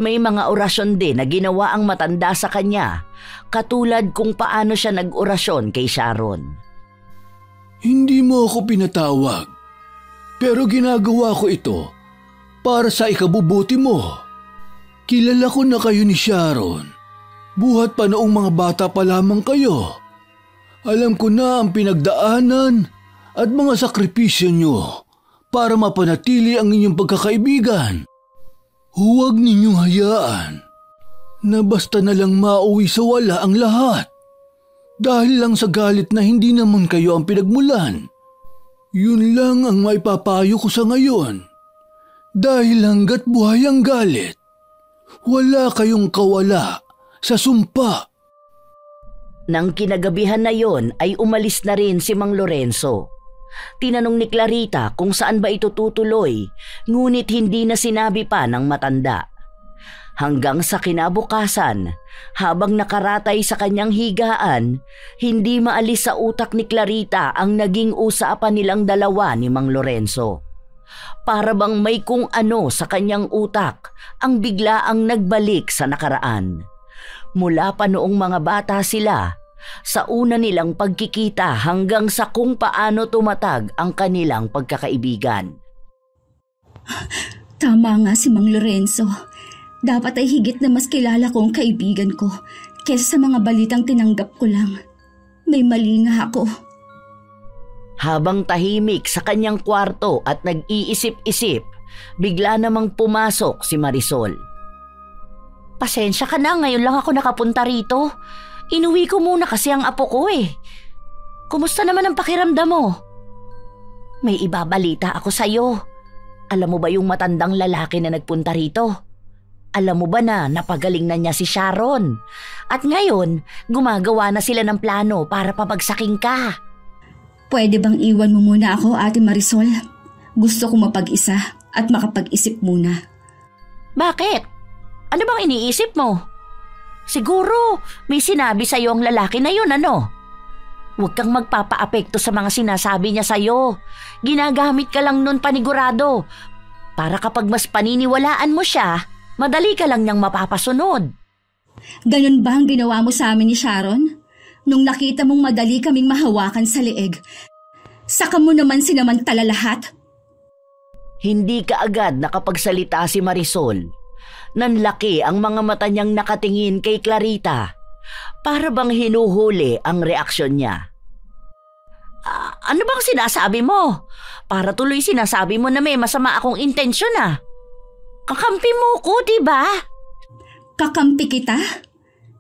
May mga orasyon din na ginawa ang matanda sa kanya, katulad kung paano siya nag-orasyon kay Sharon. Hindi mo ako pinatawag, pero ginagawa ko ito para sa ikabubuti mo. Kilala ko na kayo ni Sharon. Buhat pa noong mga bata pa lamang kayo. Alam ko na ang pinagdaanan at mga sakripisyo nyo para mapanatili ang inyong pagkakaibigan. Huwag ninyong hayaan na basta na lang mauwi sa wala ang lahat dahil lang sa galit na hindi naman kayo ang pinagmulan. Yun lang ang maipapayo ko sa ngayon. Dahil hanggat buhay ang galit, wala kayong kawala sa sumpa. Nang kinagabihan na yon ay umalis na rin si Mang Lorenzo. Tinanong ni Clarita kung saan ba ito tutuloy, ngunit hindi na sinabi pa ng matanda. Hanggang sa kinabukasan, habang nakaratay sa kanyang higaan, hindi maalis sa utak ni Clarita ang naging usapan nilang dalawa ni Mang Lorenzo. Para bang may kung ano sa kanyang utak ang biglaang nagbalik sa nakaraan. Mula pa noong mga bata sila, sa una nilang pagkikita hanggang sa kung paano tumatag ang kanilang pagkakaibigan. Tama nga si Mang Lorenzo. Dapat ay higit na mas kilala ko ang kaibigan ko kesa sa mga balitang tinanggap ko lang. May mali nga ako. Habang tahimik sa kanyang kwarto at nag-iisip-isip, bigla namang pumasok si Marisol. Pasensya ka na, ngayon lang ako nakapunta rito. Inuwi ko muna kasi ang apo ko eh. Kumusta naman ang pakiramdam mo? May ibabalita ako sa'yo. Alam mo ba yung matandang lalaki na nagpunta rito? Alam mo ba na napagaling na niya si Sharon? At ngayon, gumagawa na sila ng plano para papagsaking ka. Pwede bang iwan mo muna ako, Ate Marisol? Gusto ko mapag-isa at makapag-isip muna. Bakit? Ano bang iniisip mo? Siguro may sinabi sa'yo ang lalaki na yun, ano? Huwag kang magpapaapekto sa mga sinasabi niya sa'yo. Ginagamit ka lang nun panigurado. Para kapag mas paniniwalaan mo siya, madali ka lang niyang mapapasunod. Ganun ba ang ginawa mo sa amin ni Sharon? Nung nakita mong madali kaming mahawakan sa leeg, saka mo naman sinamantala lahat? Hindi kaagad nakapagsalita si Marisol. Nanlaki ang mga mata niyang nakatingin kay Clarita. Para bang hinuhuli ang reaksyon niya. Ano bang sinasabi mo? Para tuloy sinasabi mo na may masama akong intensyon ah. Kakampi mo ko, di ba? Kakampi kita?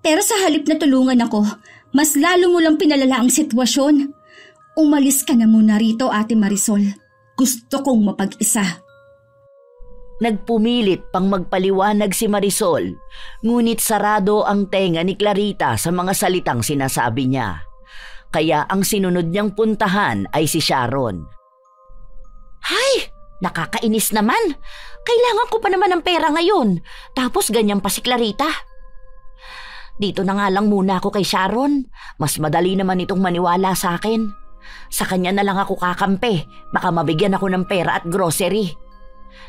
Pero sa halip na tulungan ako, mas lalo mo lang pinalala ang sitwasyon. Umalis ka na muna rito, Ate Marisol. Gusto kong mapag-isa. Nagpumilit pang magpaliwanag si Marisol, ngunit sarado ang tenga ni Clarita sa mga salitang sinasabi niya. Kaya ang sinunod niyang puntahan ay si Sharon. Hay! Nakakainis naman. Kailangan ko pa naman ng pera ngayon. Tapos ganyan pa si Clarita. Dito na nga lang muna ako kay Sharon. Mas madali naman itong maniwala sa akin. Sa kanya na lang ako kakampi. Baka mabigyan ako ng pera at grocery.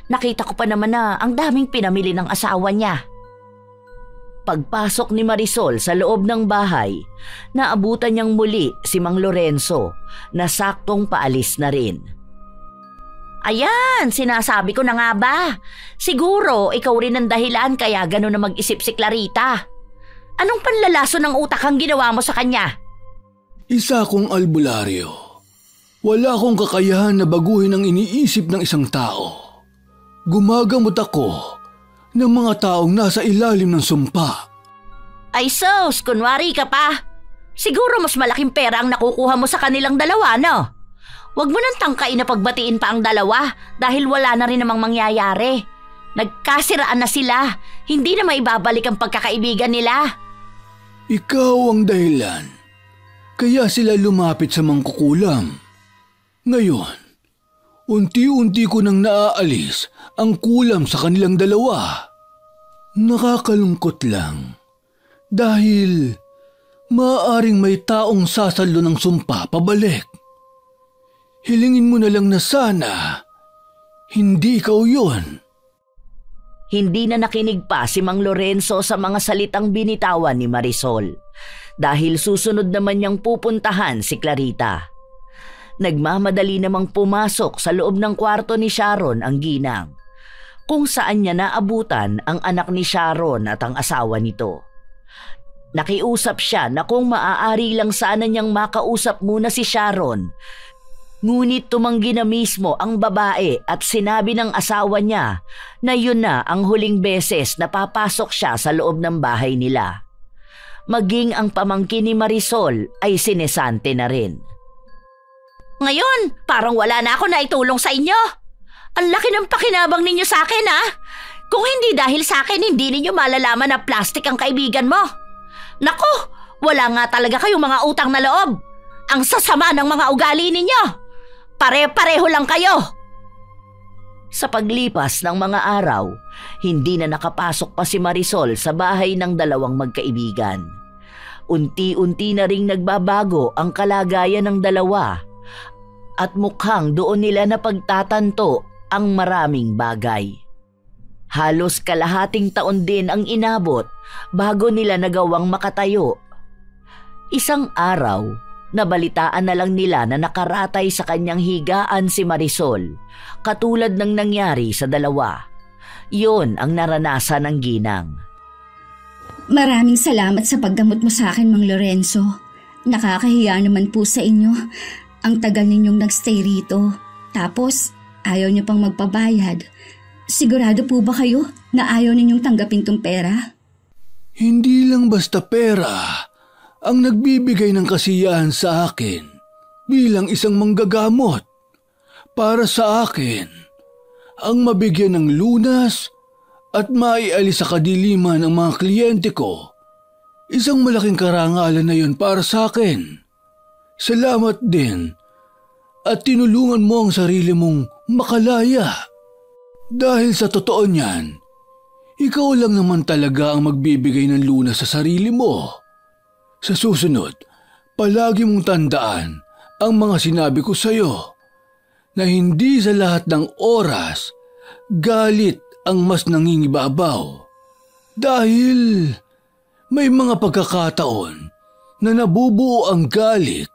Nakita ko pa naman na ang daming pinamili ng asawa niya. Pagpasok ni Marisol sa loob ng bahay, naabutan niyang muli si Mang Lorenzo na saktong paalis na rin. Ayan, sinasabi ko na nga ba? Siguro ikaw rin ang dahilan kaya gano'n na mag-isip si Clarita. Anong panlalaso ng utak ang ginawa mo sa kanya? Isa akong albularyo. Wala akong kakayahan na baguhin ang iniisip ng isang tao. Gumagamot ako ng mga taong nasa ilalim ng sumpa. Ay sus, kunwari ka pa. Siguro mas malaking pera ang nakukuha mo sa kanilang dalawa, no? Huwag mo nang tangkain na pagbatiin pa ang dalawa dahil wala na rin namang mangyayari. Nagkasiraan na sila, hindi na maibabalik ang pagkakaibigan nila. Ikaw ang dahilan. Kaya sila lumapit sa mangkukulam. Ngayon, unti-unti ko nang naaalis ang kulam sa kanilang dalawa. Nakakalungkot lang. Dahil maaaring may taong sasalo ng sumpa pabalik. Hilingin mo na lang na sana hindi ikaw yun. Hindi na nakinig pa si Mang Lorenzo sa mga salitang binitawan ni Marisol dahil susunod naman niyang pupuntahan si Clarita. Nagmamadali namang pumasok sa loob ng kwarto ni Sharon ang ginang, kung saan niya naabutan ang anak ni Sharon at ang asawa nito. Nakiusap siya na kung maaari lang sana niyang makausap muna si Sharon, ngunit tumanggi na mismo ang babae at sinabi ng asawa niya na yun na ang huling beses na papasok siya sa loob ng bahay nila. Maging ang pamangkin ni Marisol ay sinesante na rin. Ngayon, parang wala na ako na itulong sa inyo. Ang laki ng pakinabang ninyo sa akin, ha? Kung hindi dahil sa akin, hindi ninyo malalaman na plastic ang kaibigan mo. Naku, wala nga talaga kayong mga utang na loob. Ang sasama ng mga ugali ninyo. Pare-pareho lang kayo. Sa paglipas ng mga araw, hindi na nakapasok pa si Marisol sa bahay ng dalawang magkaibigan. Unti-unti na ring nagbabago ang kalagayan ng dalawa at mukhang doon nila napagtatanto ang maraming bagay. Halos kalahating taon din ang inabot bago nila nagawang makatayo. Isang araw, nabalitaan na lang nila na nakaratay sa kanyang higaan si Marisol, katulad ng nangyari sa dalawa. Yun ang naranasan ng ginang. Maraming salamat sa paggamot mo sa akin, Mang Lorenzo. Nakakahiya naman po sa inyo. Ang tagal ninyong nagstay rito. Tapos, ayaw niyo pang magpabayad. Sigurado po ba kayo na ayaw ninyong tanggapin tong pera? Hindi lang basta pera ang nagbibigay ng kasiyahan sa akin bilang isang manggagamot. Para sa akin, ang mabigyan ng lunas at maialis sa kadiliman ang mga kliyente ko, isang malaking karangalan na yun para sa akin. Salamat din at tinulungan mo ang sarili mong makalaya. Dahil sa totoo niyan, ikaw lang naman talaga ang magbibigay ng lunas sa sarili mo. Sa susunod, palagi mong tandaan ang mga sinabi ko sa iyo na hindi sa lahat ng oras galit ang mas nangingibabaw. Dahil may mga pagkakataon na nabubuo ang galit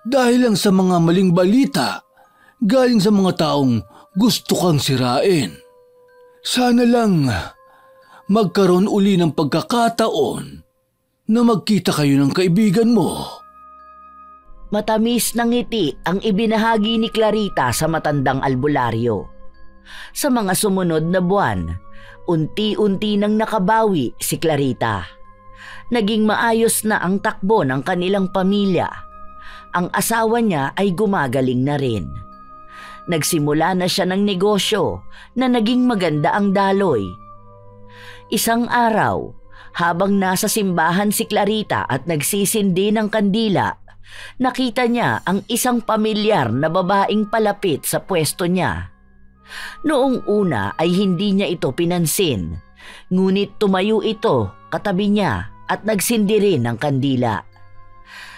dahil lang sa mga maling balita galing sa mga taong gusto kang sirain. Sana lang magkaroon uli ng pagkakataon na magkita kayo ng kaibigan mo. Matamis ng ngiti ang ibinahagi ni Clarita sa matandang albularyo. Sa mga sumunod na buwan, unti-unti nang nakabawi si Clarita. Naging maayos na ang takbo ng kanilang pamilya. Ang asawa niya ay gumagaling na rin. Nagsimula na siya ng negosyo na naging maganda ang daloy. Isang araw, habang nasa simbahan si Clarita at nagsisindi ng kandila, nakita niya ang isang pamilyar na babaeng palapit sa pwesto niya. Noong una ay hindi niya ito pinansin, ngunit tumayo ito katabi niya at nagsindi rin ng kandila.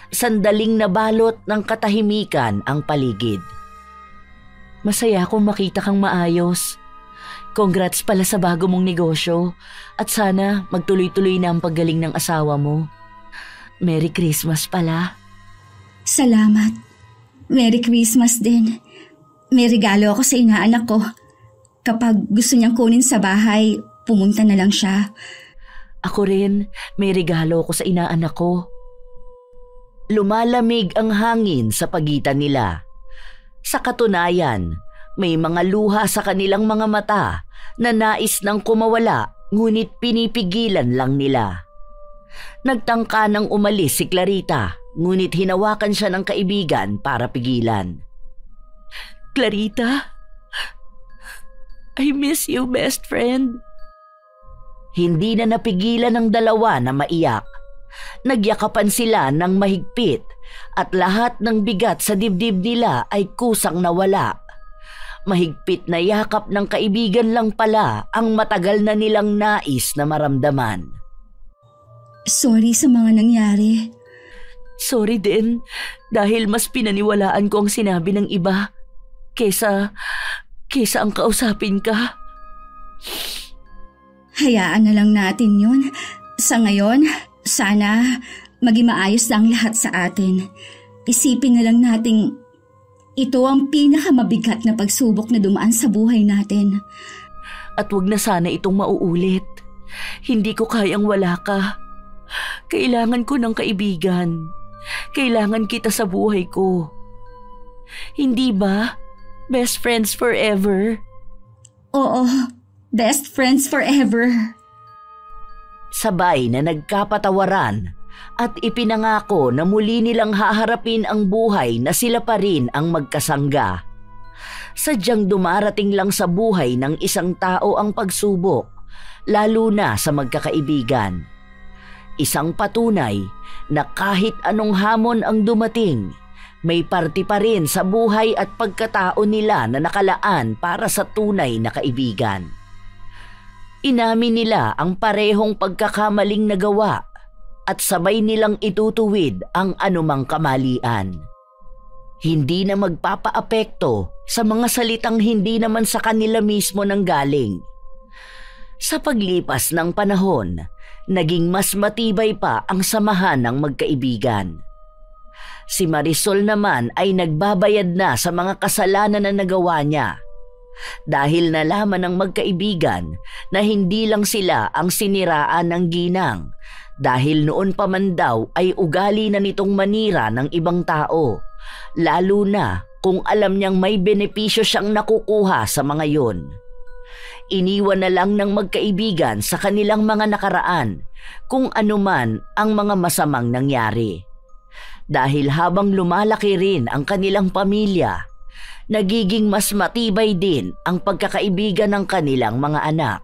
Sandaling nabalot ng katahimikan ang paligid. Masaya akong makita kang maayos. Congrats pala sa bago mong negosyo at sana magtuloy-tuloy na ang paggaling ng asawa mo. Merry Christmas pala. Salamat. Merry Christmas din. May regalo ako sa inaanak ko. Kapag gusto niyang kunin sa bahay, pumunta na lang siya. Ako rin, may regalo ako sa inaanak ko. Lumalamig ang hangin sa pagitan nila. Sa katunayan, may mga luha sa kanilang mga mata na nais nang kumawala ngunit pinipigilan lang nila. Nagtangka nang umalis si Clarita ngunit hinawakan siya ng kaibigan para pigilan. Clarita, I miss you, best friend. Hindi na napigilan ng dalawa na maiyak. Nagyakapan sila ng mahigpit at lahat ng bigat sa dibdib nila ay kusang nawala. Mahigpit na yakap ng kaibigan lang pala ang matagal na nilang nais na maramdaman. Sorry sa mga nangyari. Sorry din dahil mas pinaniwalaan ko ang sinabi ng iba kesa ang kausapin ka. Hayaan na lang natin yun. Sa ngayon, sana maging maayos lang lahat sa atin. Isipin na lang nating ito ang pinakamabigat na pagsubok na dumaan sa buhay natin. At wag na sana itong mauulit. Hindi ko kayang wala ka. Kailangan ko ng kaibigan. Kailangan kita sa buhay ko. Hindi ba? Best friends forever? Oo, best friends forever. Sabay na nagkapatawaran at ipinangako na muli nilang haharapin ang buhay na sila pa rin ang magkasangga. Sadyang dumarating lang sa buhay ng isang tao ang pagsubok, lalo na sa magkakaibigan. Isang patunay na kahit anong hamon ang dumating, may parte pa rin sa buhay at pagkatao nila na nakalaan para sa tunay na kaibigan. Inamin nila ang parehong pagkakamaling nagawa at sabay nilang itutuwid ang anumang kamalian. Hindi na magpapaapekto sa mga salitang hindi naman sa kanila mismo nanggaling. Sa paglipas ng panahon, naging mas matibay pa ang samahan ng magkaibigan. Si Marisol naman ay nagbabayad na sa mga kasalanan na nagawa niya. Dahil nalaman ng magkaibigan na hindi lang sila ang siniraan ng ginang, dahil noon pa man daw ay ugali na nitong manira ng ibang tao, lalo na kung alam niyang may benepisyo siyang nakukuha sa mga yon. Iniwan na lang ng magkaibigan sa kanilang mga nakaraan kung anuman ang mga masamang nangyari. Dahil habang lumalaki rin ang kanilang pamilya, nagiging mas matibay din ang pagkakaibigan ng kanilang mga anak.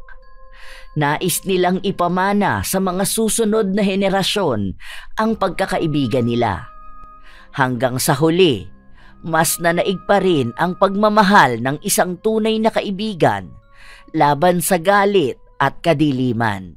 Nais nilang ipamana sa mga susunod na henerasyon ang pagkakaibigan nila. Hanggang sa huli, mas nanaig pa rin ang pagmamahal ng isang tunay na kaibigan laban sa galit at kadiliman.